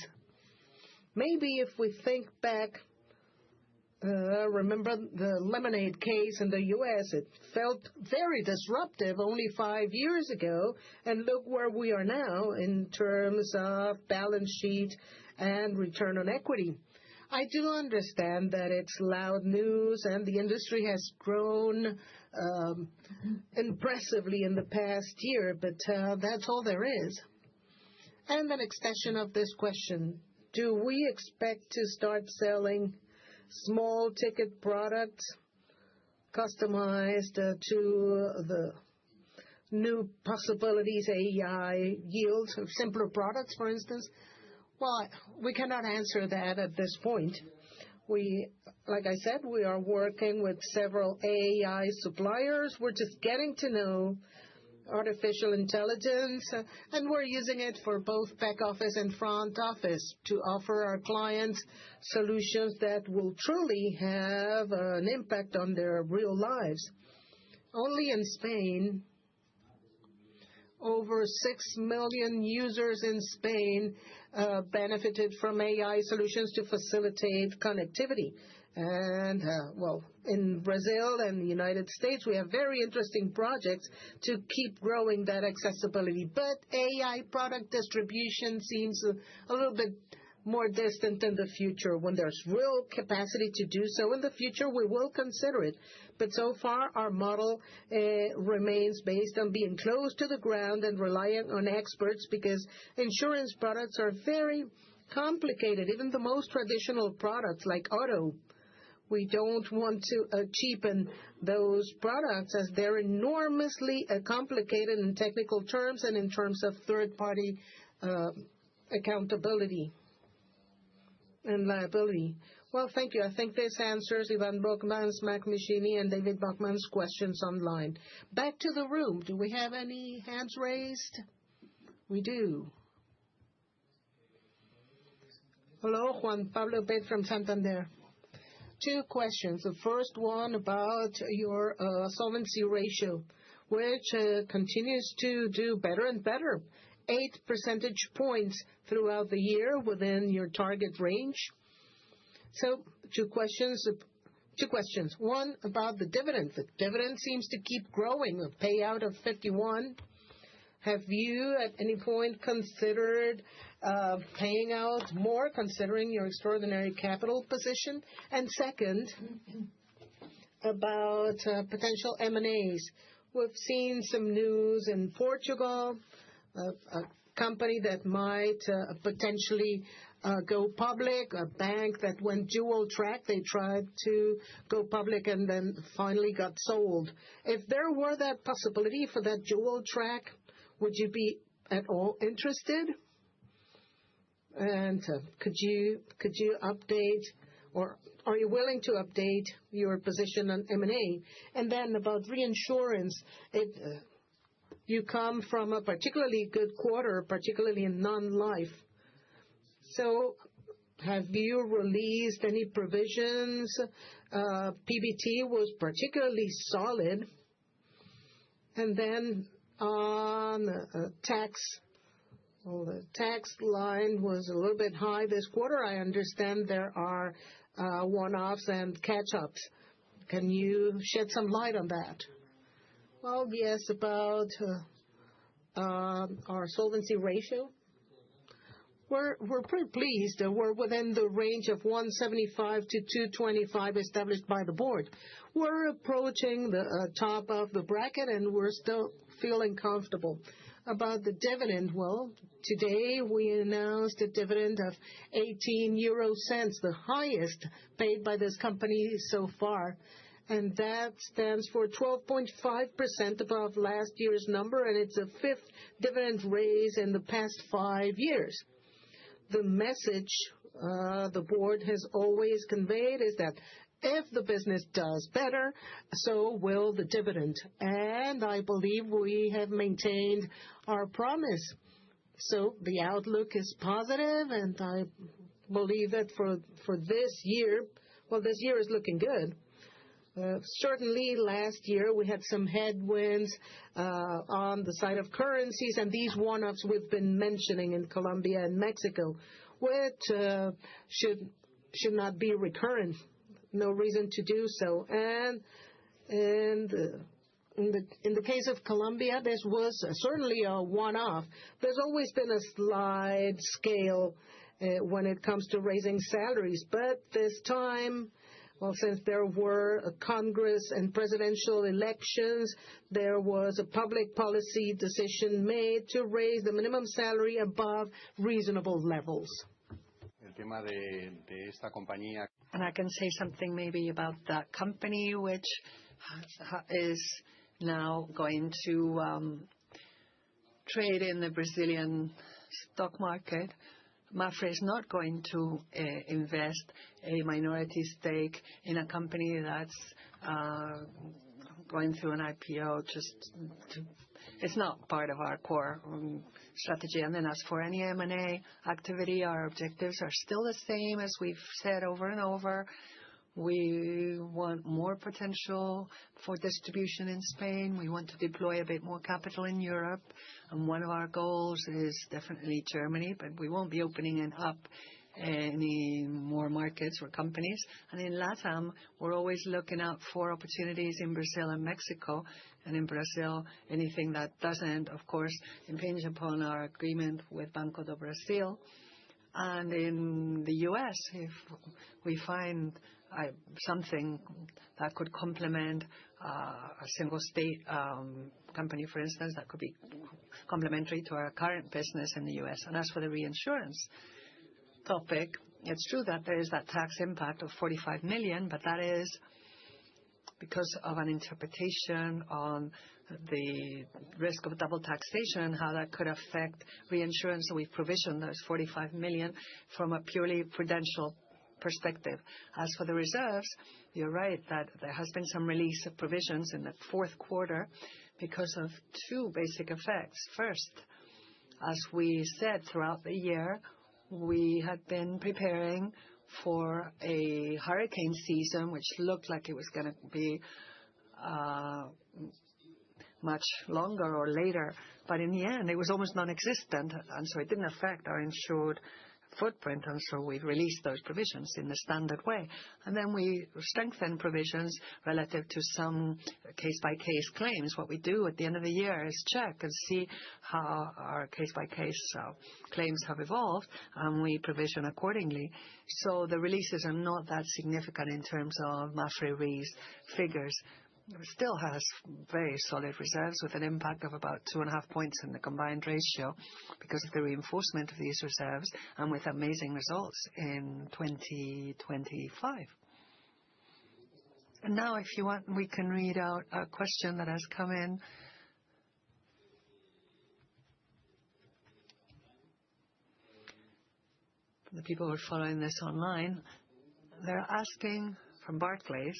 Maybe if we think back, remember the lemonade case in the U.S., it felt very disruptive only 5 years ago, and look where we are now in terms of balance sheet and return on equity. I do understand that it's loud news and the industry has grown impressively in the past year, but that's all there is. And an extension of this question, do we expect to start selling small ticket products customized to the new possibilities AI yields, simpler products, for instance? Well, we cannot answer that at this point. Like I said, we are working with several AI suppliers. We're just getting to know artificial intelligence, and we're using it for both back office and front office to offer our clients solutions that will truly have an impact on their real lives. Only in Spain, over 6 million users in Spain benefited from AI solutions to facilitate connectivity. And, in Brazil and the United States, we have very interesting projects to keep growing that accessibility. But AI product distribution seems a little bit more distant in the future. When there's real capacity to do so in the future, we will consider it. But so far, our model remains based on being close to the ground and relying on experts, because insurance products are very complicated, even the most traditional products like auto. We don't want to cheapen those products as they're enormously complicated in technical terms and in terms of third-party accountability and liability. Well, thank you. I think this answers Ivan Brockman's, Mac Michini, and David Bachman's questions online. Back to the room. Do we have any hands raised? We do. Hello, Juan Pablo Pet from Santander. 2 questions. The first one about your solvency ratio, which continues to do better and better. 8 percentage points throughout the year within your target range. So 2 questions. One about the dividend. The dividend seems to keep growing, a payout of 51. Have you at any point considered paying out more, considering your extraordinary capital position? And second, about potential M&As. We've seen some news in Portugal, a company that might potentially go public, a bank that went dual track. They tried to go public and then finally got sold. If there were that possibility for that dual track, would you be at all interested? And could you update, or are you willing to update your position on M&A? And then about reinsurance, you come from a particularly good quarter, particularly in non-life. So have you released any provisions? PBT was particularly solid. And then on tax, the tax line was a little bit high this quarter. I understand there are one-offs and catch-ups. Can you shed some light on that? Well, yes, about our solvency ratio. we're pretty pleased. We're within the range of 175 to 225 established by the board. We're approaching the top of the bracket, and we're still feeling comfortable. About the dividend, well, today we announced a dividend of 18 euro cents, the highest paid by this company so far. And that stands for 12.5% above last year's number, and it's a fifth dividend raise in the past 5 years. The message the board has always conveyed is that if the business does better, so will the dividend. And I believe we have maintained our promise. So the outlook is positive, and I believe that for this year, well, this year is looking good. Certainly last year we had some headwinds on the side of currencies, and these one-offs we've been mentioning in Colombia and Mexico, which should not be recurrent. No reason to do so. And in the case of Colombia, this was certainly a one-off. There's always been a slide scale when it comes to raising salaries, but this time, well, since there were Congress and presidential elections, there was a public policy decision made to raise the minimum salary above reasonable levels. And I can say something maybe about that company, which is now going to trade in the Brazilian stock market. Mapfre is not going to invest a minority stake in a company that's going through an IPO. It's not part of our core strategy. And then as for any M&A activity, our objectives are still the same as we've said over and over. We want more potential for distribution in Spain. We want to deploy a bit more capital in Europe. And one of our goals is definitely Germany, but we won't be opening up any more markets or companies. And in LATAM, we're always looking out for opportunities in Brazil and Mexico. And in Brazil, anything that doesn't, of course, impinge upon our agreement with Banco do Brasil. And in the U.S., if we find something that could complement a single state company, for instance, that could be complementary to our current business in the U.S. And as for the reinsurance topic, it's true that there is that tax impact of 45 million, but that is because of an interpretation on the risk of double taxation and how that could affect reinsurance. So we've provisioned those 45 million from a purely prudential perspective. As for the reserves, you're right that there has been some release of provisions in the fourth quarter because of two basic effects. First, as we said throughout the year, we had been preparing for a hurricane season, which looked like it was going to be much longer or later. But in the end, it was almost non-existent, and so it didn't affect our insured footprint, and so we've released those provisions in the standard way. And then we strengthened provisions relative to some case-by-case claims. What we do at the end of the year is check and see how our case-by-case claims have evolved, and we provision accordingly. So the releases are not that significant in terms of Mapfre Re's figures. It still has very solid reserves with an impact of about 2.5 points in the combined ratio because of the reinforcement of these reserves and with amazing results in 2025. And now, if you want, we can read out a question that has come in. The people who are following this online, they're asking from Barclays,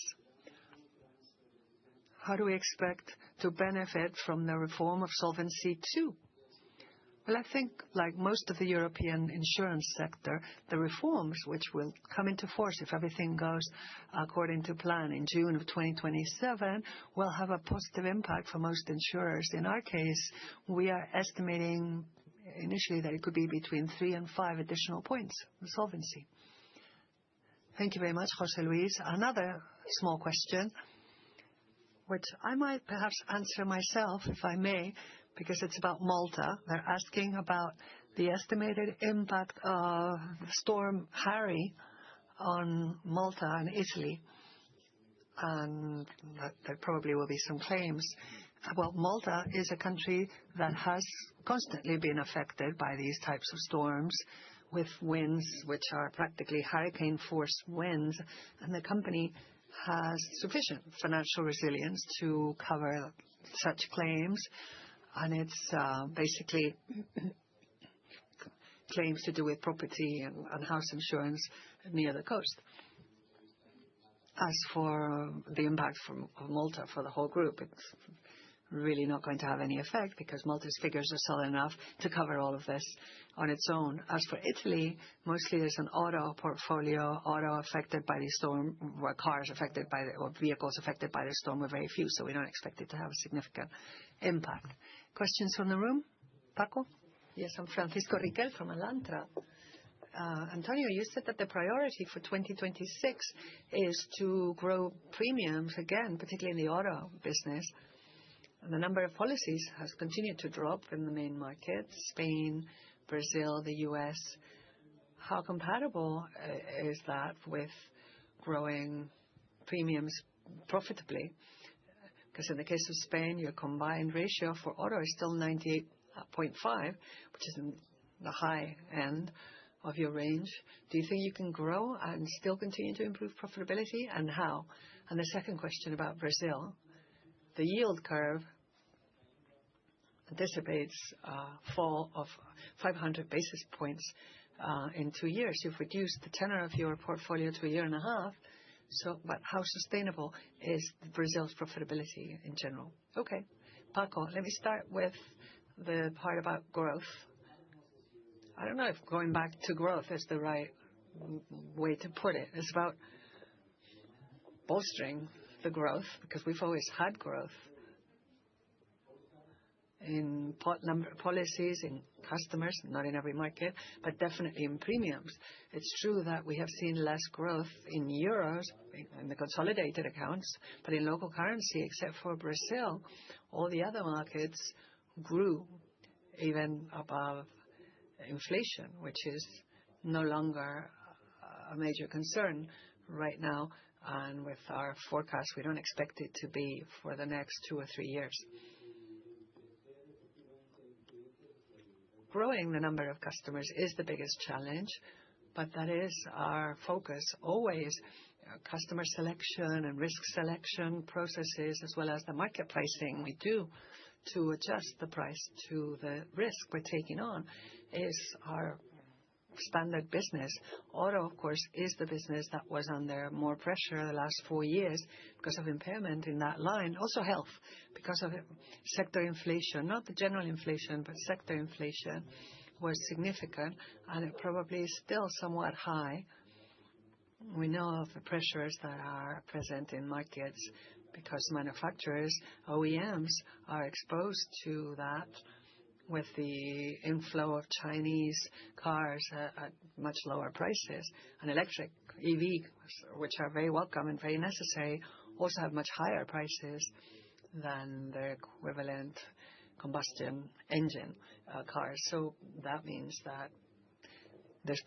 how do we expect to benefit from the reform of Solvency II? Well, I think, like most of the European insurance sector, the reforms, which will come into force if everything goes according to plan in June of 2027, will have a positive impact for most insurers. In our case, we are estimating initially that it could be between 3 and 5 additional points in solvency. Thank you very much, José Luis. Another small question, which I might perhaps answer myself, if I may, because it's about Malta. They're asking about the estimated impact of Storm Harry on Malta and Italy, and there probably will be some claims. Well, Malta is a country that has constantly been affected by these types of storms with winds which are practically hurricane-force winds, and the company has sufficient financial resilience to cover such claims, and it's basically claims to do with property and house insurance near the coast. As for the impact of Malta for the whole group, it's really not going to have any effect because Malta's figures are solid enough to cover all of this on its own. As for Italy, mostly there's an auto portfolio, auto affected by the storm, or cars affected by or vehicles affected by the storm were very few, so we don't expect it to have a significant impact. Questions from the room? Paco? Yes, I'm Francisco Riquel from Alantra. Antonio, you said that the priority for 2026 is to grow premiums again, particularly in the auto business. The number of policies has continued to drop in the main markets, Spain, Brazil, the US. How compatible is that with growing premiums profitably? Because in the case of Spain, your combined ratio for auto is still 98.5, which is in the high end of your range. Do you think you can grow and still continue to improve profitability, and how? And the second question about Brazil. The yield curve anticipates a fall of 500 basis points in 2 years. You've reduced the tenor of your portfolio to 1.5 years. But how sustainable is Brazil's profitability in general? Okay, Paco, let me start with the part about growth. I don't know if going back to growth is the right way to put it. It's about bolstering the growth, because we've always had growth in policies, in customers, not in every market, but definitely in premiums. It's true that we have seen less growth in euros in the consolidated accounts, but in local currency, except for Brazil, all the other markets grew even above inflation, which is no longer a major concern right now. And with our forecast, we don't expect it to be for the next 2 or 3 years. Growing the number of customers is the biggest challenge, but that is our focus always. Customer selection and risk selection processes, as well as the market pricing we do to adjust the price to the risk we're taking on, is our standard business. Auto, of course, is the business that was under more pressure the last 4 years because of impairment in that line. Also health, because of sector inflation, not the general inflation, but sector inflation was significant, and it probably is still somewhat high. We know of the pressures that are present in markets because manufacturers, OEMs, are exposed to that with the inflow of Chinese cars at much lower prices. And electric EV, which are very welcome and very necessary, also have much higher prices than their equivalent combustion engine cars. So that means that there's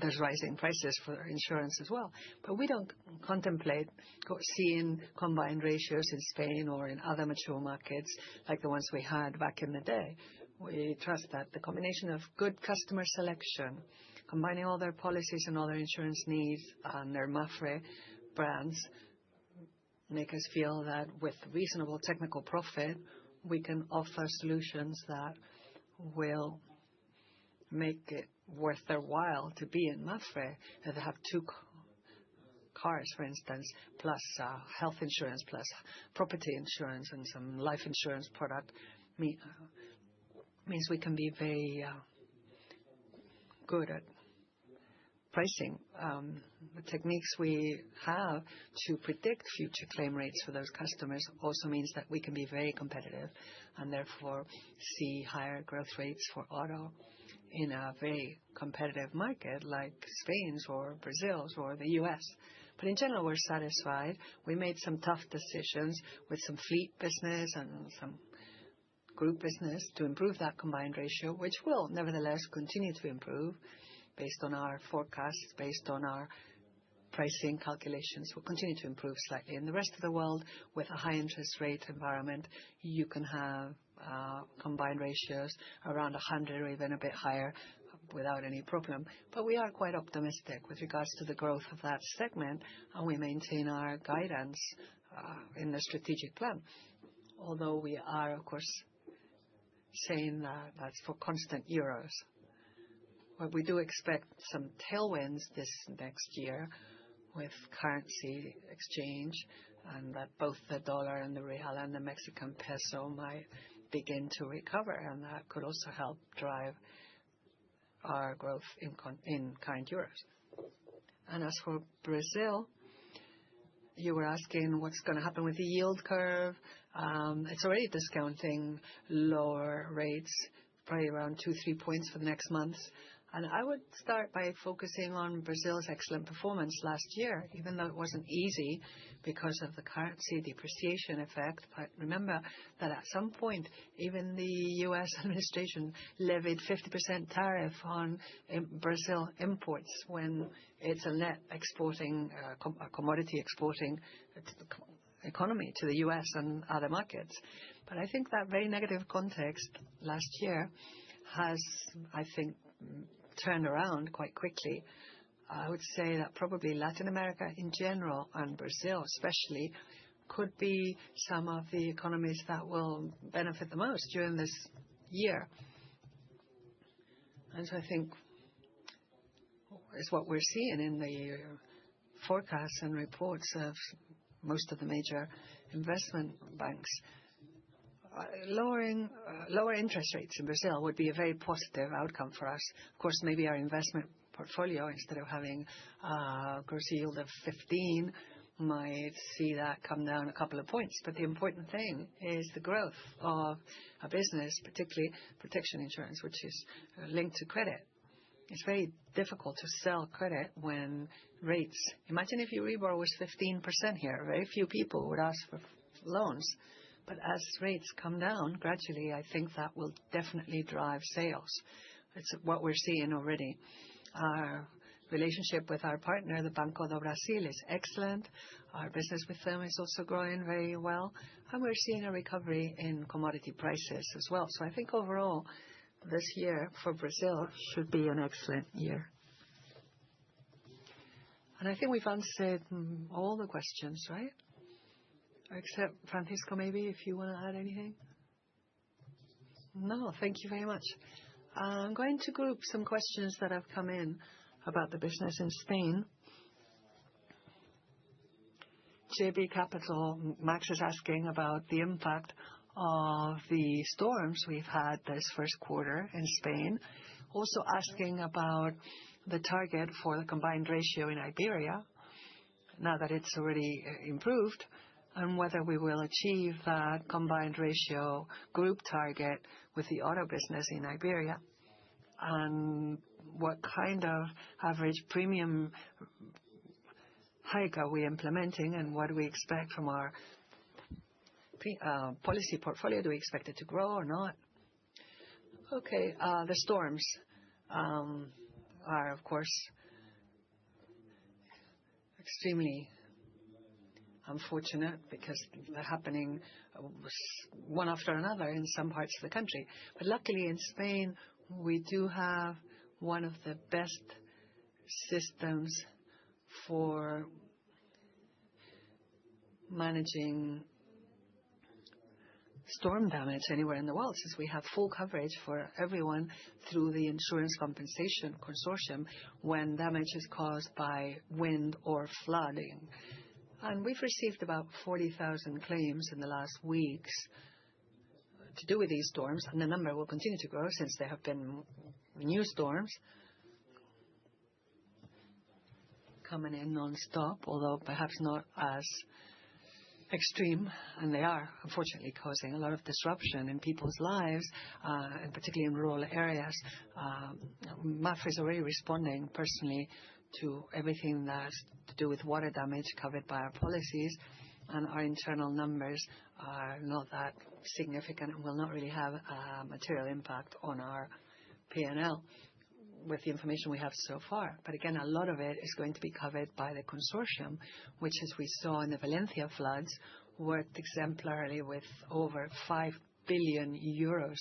there's rising prices for insurance as well. But we don't contemplate seeing combined ratios in Spain or in other mature markets like the ones we had back in the day. We trust that the combination of good customer selection, combining all their policies and all their insurance needs and their Mapfre brands, make us feel that with reasonable technical profit, we can offer solutions that will make it worth their while to be in Mapfre. If they have 2 cars, for instance, plus health insurance, plus property insurance and some life insurance product, means we can be very good at pricing. The techniques we have to predict future claim rates for those customers also means that we can be very competitive and therefore see higher growth rates for auto in a very competitive market like Spain's or Brazil's or the US. But in general, we're satisfied. We made some tough decisions with some fleet business and some group business to improve that combined ratio, which will nevertheless continue to improve based on our forecasts, based on our pricing calculations, will continue to improve slightly. In the rest of the world, with a high interest rate environment, you can have combined ratios around 100 or even a bit higher without any problem. But we are quite optimistic with regards to the growth of that segment, and we maintain our guidance in the strategic plan. Although we are, of course, saying that that's for constant euros. But we do expect some tailwinds this next year with currency exchange, and that both the dollar and the real and the Mexican peso might begin to recover, and that could also help drive our growth in current euros. And as for Brazil, you were asking what's going to happen with the yield curve. It's already discounting lower rates, probably around 2-3 points for the next month. And I would start by focusing on Brazil's excellent performance last year, even though it wasn't easy because of the currency depreciation effect. But remember that at some point, even the U.S. administration levied 50% tariff on Brazil imports when it's a net exporting, a commodity exporting economy to the U.S. and other markets. But I think that very negative context last year has, I think, turned around quite quickly. I would say that probably Latin America in general and Brazil especially could be some of the economies that will benefit the most during this year. And so I think is what we're seeing in the forecasts and reports of most of the major investment banks. Lower interest rates in Brazil would be a very positive outcome for us. Of course, maybe our investment portfolio, instead of having a gross yield of 15, might see that come down a couple of points. But the important thing is the growth of a business, particularly protection insurance, which is linked to credit. It's very difficult to sell credit when rates. Imagine if Euribor was 15% here. Very few people would ask for loans. But as rates come down gradually, I think that will definitely drive sales. It's what we're seeing already. Our relationship with our partner, the Banco do Brasil, is excellent. Our business with them is also growing very well. And we're seeing a recovery in commodity prices as well. So I think overall, this year for Brazil should be an excellent year. And I think we've answered all the questions, right? Except Francisco, maybe if you want to add anything. No, thank you very much. I'm going to group some questions that have come in about the business in Spain. JB Capital, Max is asking about the impact of the storms we've had this first quarter in Spain. Also asking about the target for the combined ratio in Iberia, now that it's already improved, and whether we will achieve that combined ratio group target with the auto business in Iberia, and what kind of average premium hike are we implementing, and what do we expect from our policy portfolio? Do we expect it to grow or not? Okay, the storms are, of course, extremely unfortunate because they're happening one after another in some parts of the country. But luckily in Spain, we do have one of the best systems for managing storm damage anywhere in the world, since we have full coverage for everyone through the insurance compensation consortium when damage is caused by wind or flooding. And we've received about 40,000 claims in the last weeks to do with these storms, and the number will continue to grow since there have been new storms coming in non-stop, although perhaps not as extreme, and they are unfortunately causing a lot of disruption in people's lives, and particularly in rural areas. Mapfre is already responding personally to everything that's to do with water damage covered by our policies, and our internal numbers are not that significant and will not really have a material impact on our P&L with the information we have so far. But again, a lot of it is going to be covered by the consortium, which, as we saw in the Valencia floods, worked exemplarily with over 5 billion euros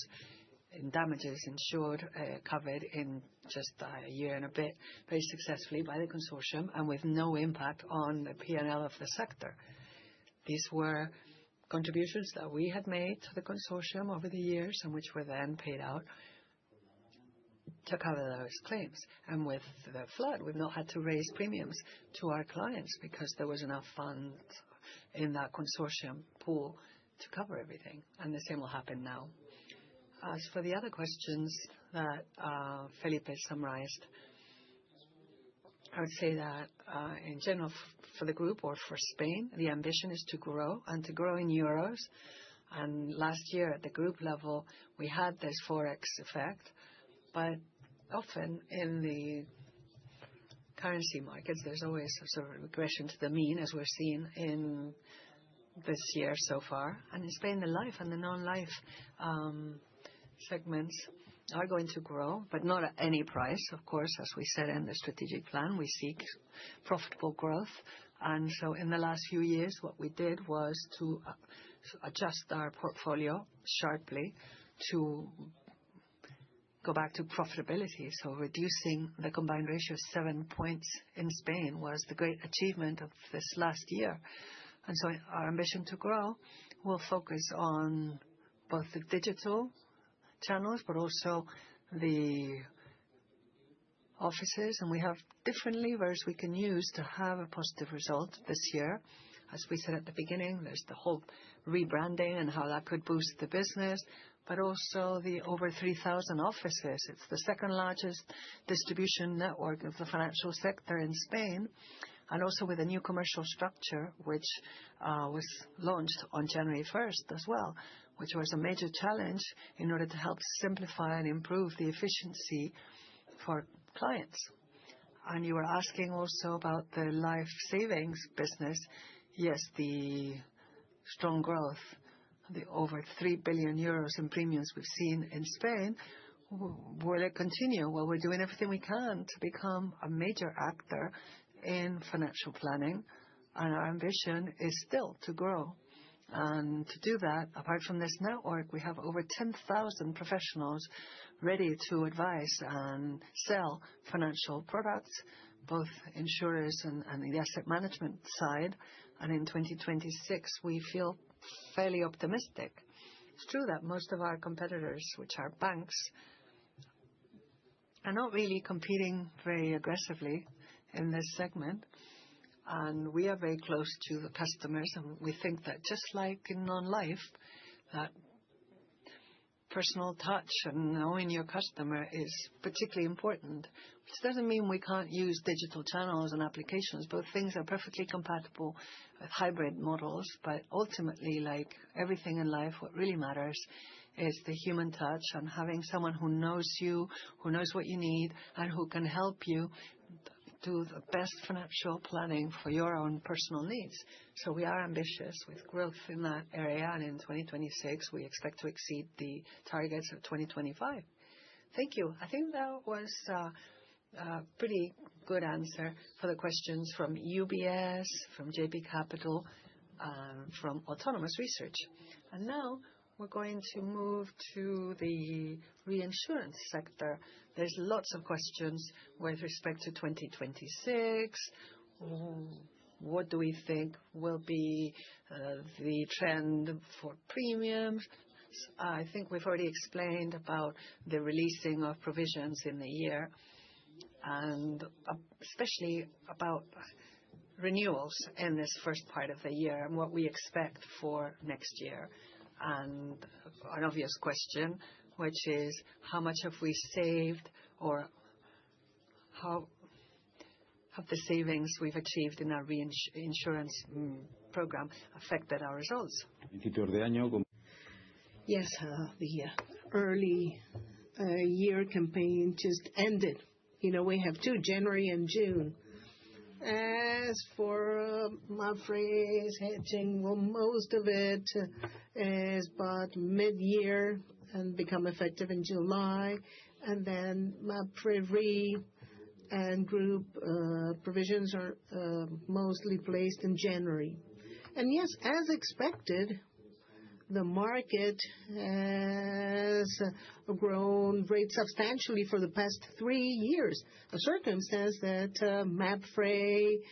in damages insured, covered in just a year and a bit, very successfully by the consortium and with no impact on the P&L of the sector. These were contributions that we had made to the consortium over the years and which were then paid out to cover those claims. And with the flood, we've not had to raise premiums to our clients because there was enough funds in that consortium pool to cover everything. And the same will happen now. As for the other questions that Felipe summarized, I would say that in general for the group or for Spain, the ambition is to grow and to grow in euros. And last year at the group level, we had this Forex effect, but often in the currency markets, there's always a sort of regression to the mean, as we're seeing in this year so far. And in Spain, the life and the non-life segments are going to grow, but not at any price. Of course, as we said in the strategic plan, we seek profitable growth. And so in the last few years, what we did was to adjust our portfolio sharply to go back to profitability. So reducing the combined ratio 7 points in Spain was the great achievement of this last year. And so our ambition to grow will focus on both the digital channels, but also the offices. And we have different levers we can use to have a positive result this year. As we said at the beginning, there's the whole rebranding and how that could boost the business, but also the over 3,000 offices. It's the second largest distribution network of the financial sector in Spain, and also with a new commercial structure, which was launched on January 1st as well, which was a major challenge in order to help simplify and improve the efficiency for clients. And you were asking also about the life savings business. Yes, the strong growth, the over 3 billion euros in premiums we've seen in Spain, will it continue? Well, we're doing everything we can to become a major actor in financial planning, and our ambition is still to grow. And to do that, apart from this network, we have over 10,000 professionals ready to advise and sell financial products, both insurers and the asset management side. And in 2026, we feel fairly optimistic. It's true that most of our competitors, which are banks, are not really competing very aggressively in this segment. And we are very close to the customers, and we think that just like in non-life, that personal touch and knowing your customer is particularly important, which doesn't mean we can't use digital channels and applications. Both things are perfectly compatible with hybrid models, but ultimately, like everything in life, what really matters is the human touch and having someone who knows you, who knows what you need, and who can help you do the best financial planning for your own personal needs. So we are ambitious with growth in that area, and in 2026 we expect to exceed the targets of 2025. Thank you. I think that was a pretty good answer for the questions from UBS, from JP Capital, from Autonomous Research. And now we're going to move to the reinsurance sector. There's lots of questions with respect to 2026. What do we think will be the trend for premiums? I think we've already explained about the releasing of provisions in the year, and especially about renewals in this first part of the year and what we expect for next year. And an obvious question, which is how much have we saved, or how have the savings we've achieved in our reinsurance program affected our results? Yes, the early year campaign just ended. You know, we have 2, January and June. As for Mapfre's hedging, well, most of it is bought mid-year and become effective in July. And then Mapfre Re and group provisions are mostly placed in January. And yes, as expected, the market has grown very substantially for the past 3 years, a circumstance that Mapfre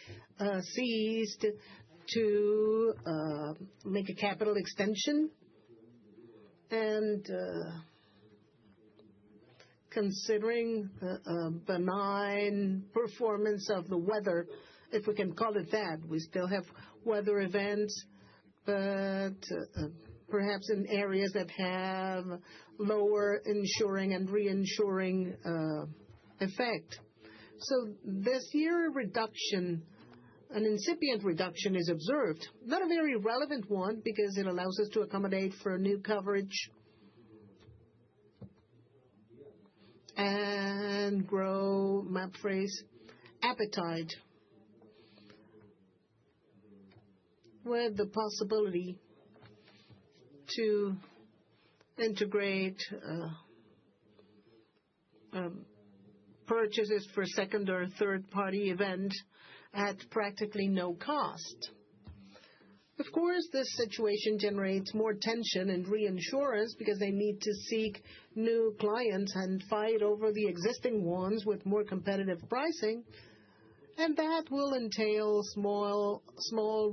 seized to make a capital extension. And considering the benign performance of the weather, if we can call it that, we still have weather events, but perhaps in areas that have lower insuring and reinsuring effect. So this year reduction, an incipient reduction is observed. Not a very relevant one because it allows us to accommodate for new coverage and grow Mapfre's appetite with the possibility to integrate purchases for second or third party event at practically no cost. Of course, this situation generates more tension in reinsurance because they need to seek new clients and fight over the existing ones with more competitive pricing. And that will entail small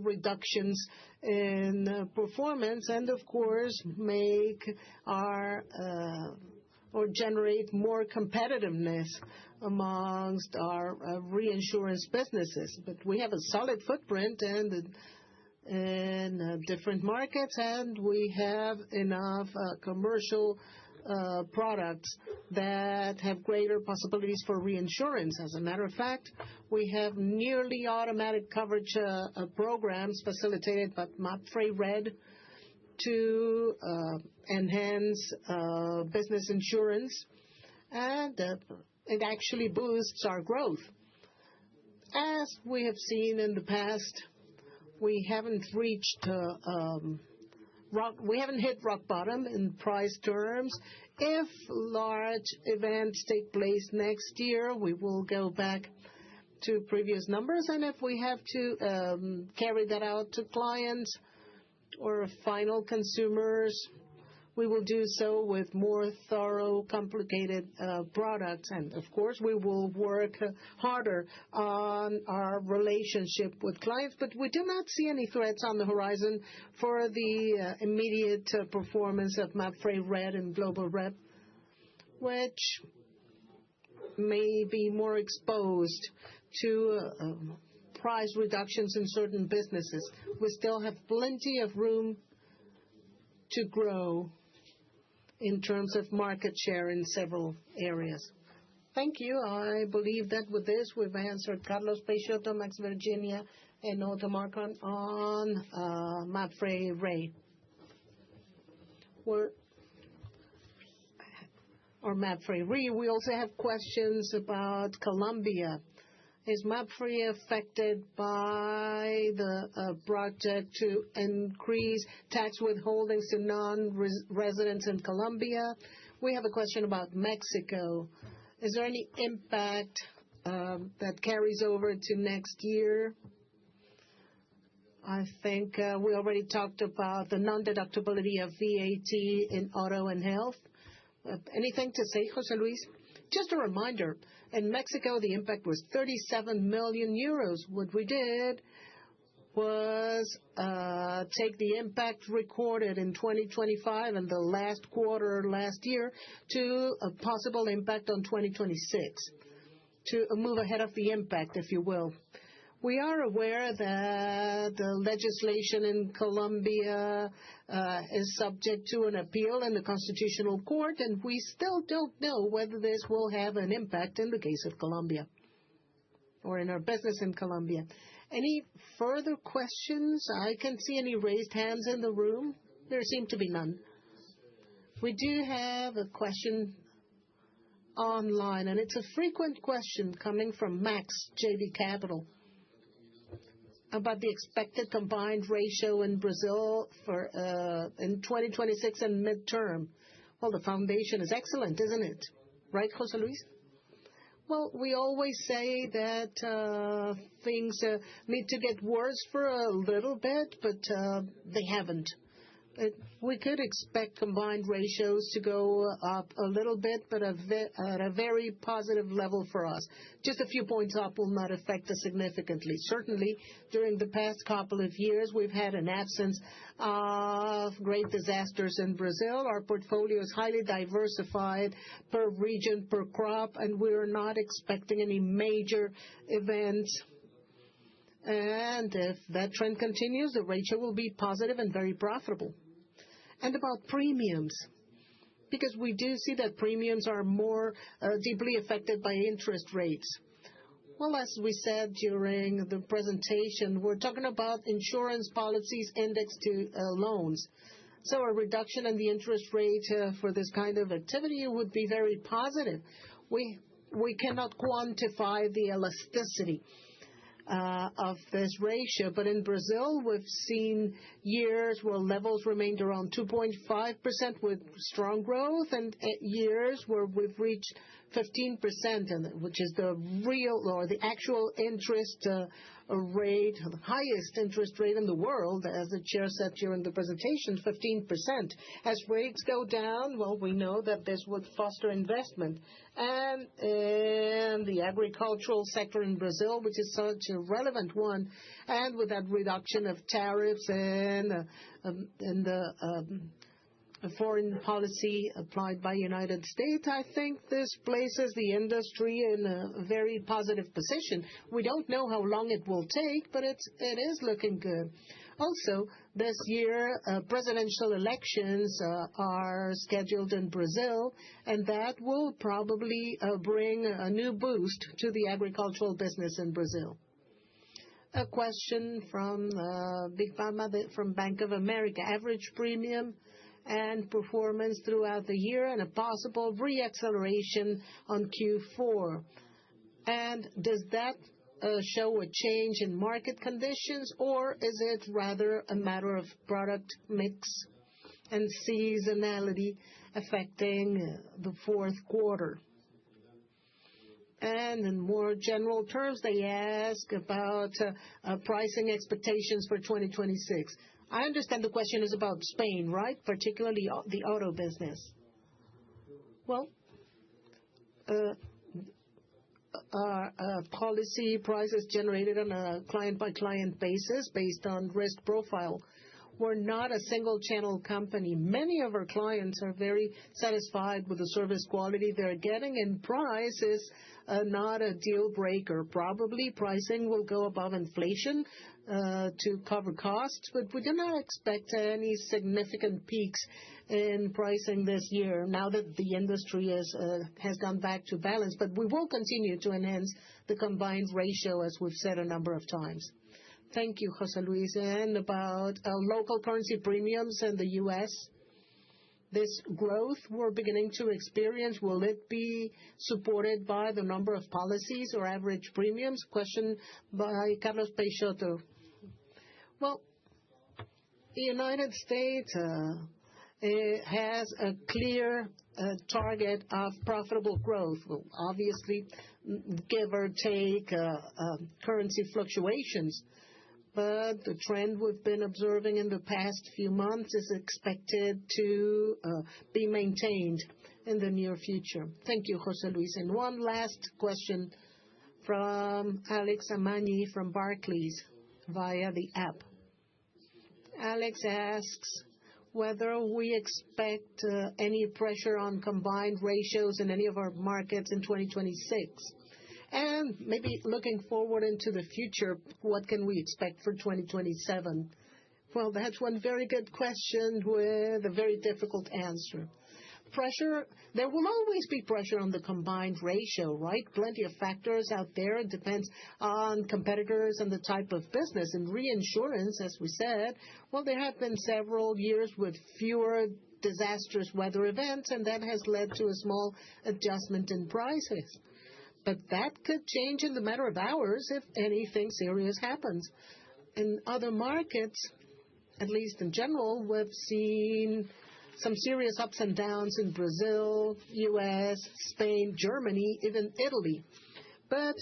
reductions in performance and, of course, make or generate more competitiveness amongst our reinsurance businesses. But we have a solid footprint in different markets, and we have enough commercial products that have greater possibilities for reinsurance. As a matter of fact, we have nearly automatic coverage programs facilitated by Mapfre Red to enhance business insurance, and it actually boosts our growth. As we have seen in the past, we haven't hit rock bottom in price terms. If large events take place next year, we will go back to previous numbers. And if we have to carry that out to clients or final consumers, we will do so with more thorough, complicated products. And, of course, we will work harder on our relationship with clients. But we do not see any threats on the horizon for the immediate performance of Mapfre Red and Global Rep, which may be more exposed to price reductions in certain businesses. We still have plenty of room to grow in terms of market share in several areas. Thank you. I believe that with this, we've answered Carlos Peixoto, Max Virginia, and Otto Marcon on Mapfre Re. Or Mapfre Re. We also have questions about Colombia. Is Mapfre affected by the project to increase tax withholdings to non-residents in Colombia? We have a question about Mexico. Is there any impact that carries over to next year? I think we already talked about the non-deductibility of VAT in auto and health. Anything to say, José Luis? Just a reminder, in Mexico, the impact was 37 million euros. What we did was take the impact recorded in 2025 and the last quarter last year to a possible impact on 2026, to move ahead of the impact, if you will. We are aware that the legislation in Colombia is subject to an appeal in the Constitutional Court, and we still don't know whether this will have an impact in the case of Colombia or in our business in Colombia. Any further questions? I can't see any raised hands in the room. There seem to be none. We do have a question online, and it's a frequent question coming from Max, JB Capital. about the expected combined ratio in Brazil in 2026 and midterm. Well, the foundation is excellent, isn't it? Right, José Luis? Well, we always say that things need to get worse for a little bit, but they haven't. We could expect combined ratios to go up a little bit, but at a very positive level for us. Just a few points up will not affect us significantly. Certainly, during the past couple of years, we've had an absence of great disasters in Brazil. Our portfolio is highly diversified per region, per crop, and we're not expecting any major events. And if that trend continues, the ratio will be positive and very profitable. And about premiums, because we do see that premiums are more deeply affected by interest rates. Well, as we said during the presentation, we're talking about insurance policies indexed to loans. So a reduction in the interest rate for this kind of activity would be very positive. We cannot quantify the elasticity of this ratio. But in Brazil, we've seen years where levels remained around 2.5% with strong growth, and years where we've reached 15%, which is the real or the actual interest rate, the highest interest rate in the world, as the chair said during the presentation, 15%. As rates go down, well, we know that this would foster investment. And in the agricultural sector in Brazil, which is such a relevant one, and with that reduction of tariffs and the foreign policy applied by the United States, I think this places the industry in a very positive position. We don't know how long it will take, but it is looking good. Also, this year, presidential elections are scheduled in Brazil, and that will probably bring a new boost to the agricultural business in Brazil. A question from Big Pharma from Bank of America. Average premium and performance throughout the year and a possible re-acceleration on Q4. And does that show a change in market conditions, or is it rather a matter of product mix and seasonality affecting the fourth quarter? And in more general terms, they ask about pricing expectations for 2026. I understand the question is about Spain, right? Particularly the auto business. Well, policy prices generated on a client-by-client basis based on risk profile. We're not a single-channel company. Many of our clients are very satisfied with the service quality they're getting, and price is not a deal breaker. Probably pricing will go above inflation to cover costs, but we do not expect any significant peaks in pricing this year now that the industry has gone back to balance. But we will continue to enhance the combined ratio, as we've said a number of times. Thank you, José Luis. And about local currency premiums in the U.S., this growth we're beginning to experience, will it be supported by the number of policies or average premiums? Question by Carlos Peixoto. Well, the United States has a clear target of profitable growth. Well, obviously, give or take currency fluctuations. But the trend we've been observing in the past few months is expected to be maintained in the near future. Thank you, José Luis. And one last question from Alex Amani from Barclays via the app. Alex asks whether we expect any pressure on combined ratios in any of our markets in 2026. And maybe looking forward into the future, what can we expect for 2027? Well, that's one very good question with a very difficult answer. Pressure, there will always be pressure on the combined ratio, right? Plenty of factors out there. It depends on competitors and the type of business. In reinsurance, as we said, well, there have been several years with fewer disastrous weather events, and that has led to a small adjustment in prices. But that could change in the matter of hours if anything serious happens. In other markets, at least in general, we've seen some serious ups and downs in Brazil, U.S., Spain, Germany, even Italy. But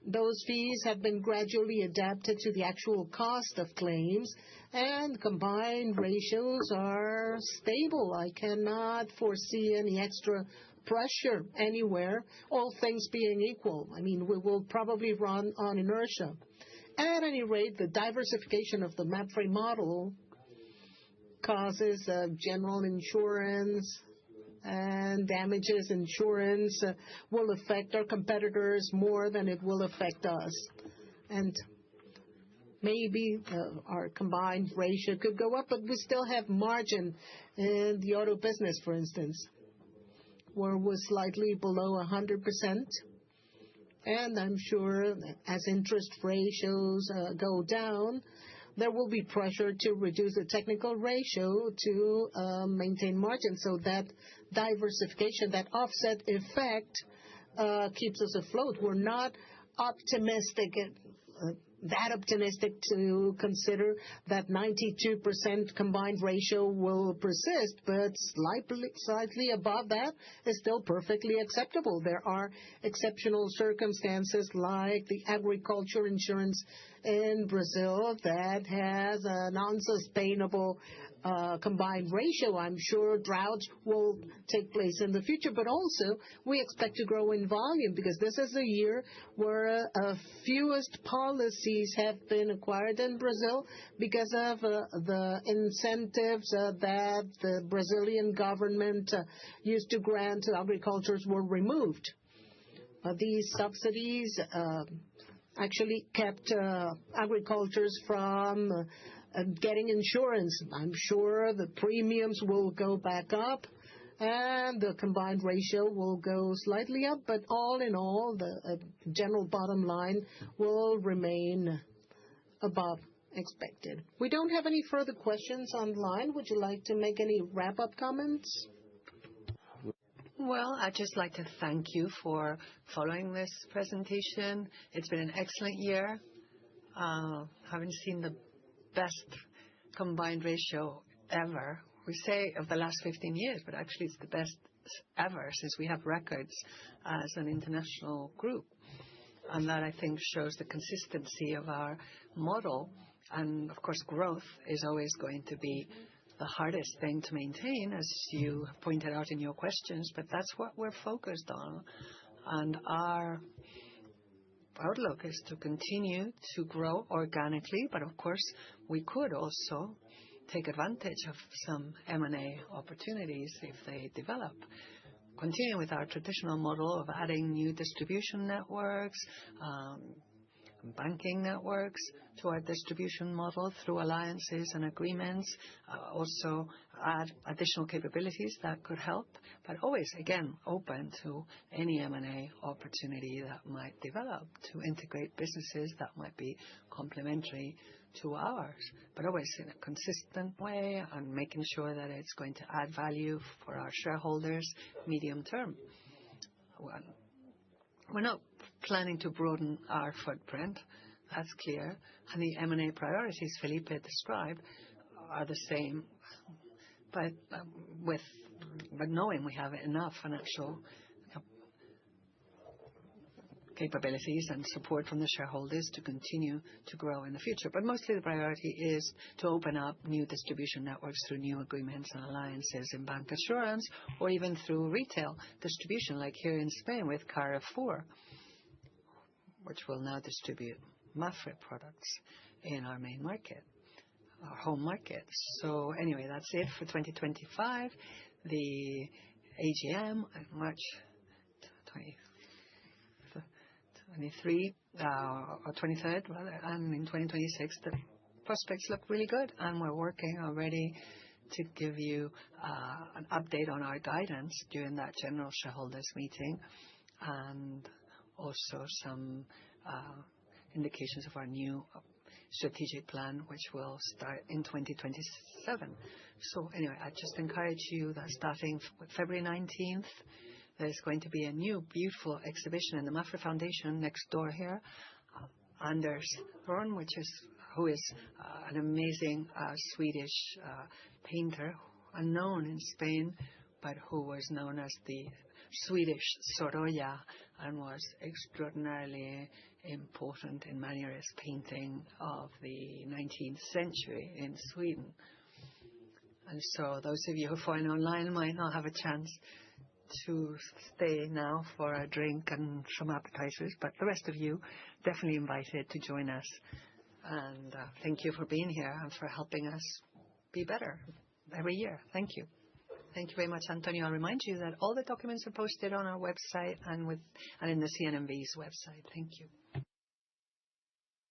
those fees have been gradually adapted to the actual cost of claims, and combined ratios are stable. I cannot foresee any extra pressure anywhere, all things being equal. I mean, we will probably run on inertia. At any rate, the diversification of the Mapfre model causes general insurance and damages insurance will affect our competitors more than it will affect us. And maybe our combined ratio could go up, but we still have margin in the auto business, for instance, where we're slightly below 100%. And I'm sure as interest ratios go down, there will be pressure to reduce the technical ratio to maintain margin. So that diversification, that offset effect keeps us afloat. We're not optimistic, that optimistic to consider that 92% combined ratio will persist, but slightly above that is still perfectly acceptable. There are exceptional circumstances like the agriculture insurance in Brazil that has an unsustainable combined ratio. I'm sure droughts will take place in the future, but also we expect to grow in volume because this is a year where fewest policies have been acquired in Brazil because of the incentives that the Brazilian government used to grant to agricultures were removed. These subsidies actually kept agricultures from getting insurance. I'm sure the premiums will go back up and the combined ratio will go slightly up, but all in all, the general bottom line will remain above expected. We don't have any further questions online. Would you like to make any wrap-up comments? Well, I'd just like to thank you for following this presentation. It's been an excellent year. Haven't seen the best combined ratio ever. We say of the last 15 years, but actually it's the best ever since we have records as an international group. And that, I think, shows the consistency of our model. And, of course, growth is always going to be the hardest thing to maintain, as you pointed out in your questions, but that's what we're focused on. And our outlook is to continue to grow organically, but of course we could also take advantage of some M&A opportunities if they develop. Continue with our traditional model of adding new distribution networks, banking networks to our distribution model through alliances and agreements, also add additional capabilities that could help, but always, again, open to any M&A opportunity that might develop to integrate businesses that might be complementary to ours, but always in a consistent way and making sure that it's going to add value for our shareholders medium term. We're not planning to broaden our footprint, that's clear, and the M&A priorities Felipe described are the same, but knowing we have enough financial capabilities and support from the shareholders to continue to grow in the future. But mostly the priority is to open up new distribution networks through new agreements and alliances in bank assurance or even through retail distribution like here in Spain with Carrefour, which will now distribute Mapfre products in our main market, our home market. So anyway, that's it for 2025. The AGM, March 23 or 23rd, rather, and in 2026, the prospects look really good, and we're working already to give you an update on our guidance during that general shareholders meeting, and also some indications of our new strategic plan, which will start in 2027. So anyway, I just encourage you that starting February 19th, there's going to be a new beautiful exhibition in the Mapfre Foundation next door here. Anders Thorn, who is an amazing Swedish painter, unknown in Spain, but who was known as the Swedish Sorolla and was extraordinarily important in Mannerist painting of the 19th century in Sweden. And so those of you who find online might not have a chance to stay now for a drink and some appetizers, but the rest of you definitely invited to join us. And thank you for being here and for helping us be better every year. Thank you. Thank you very much, Antonio. I'll remind you that all the documents are posted on our website and in the CNMV's website. Thank you.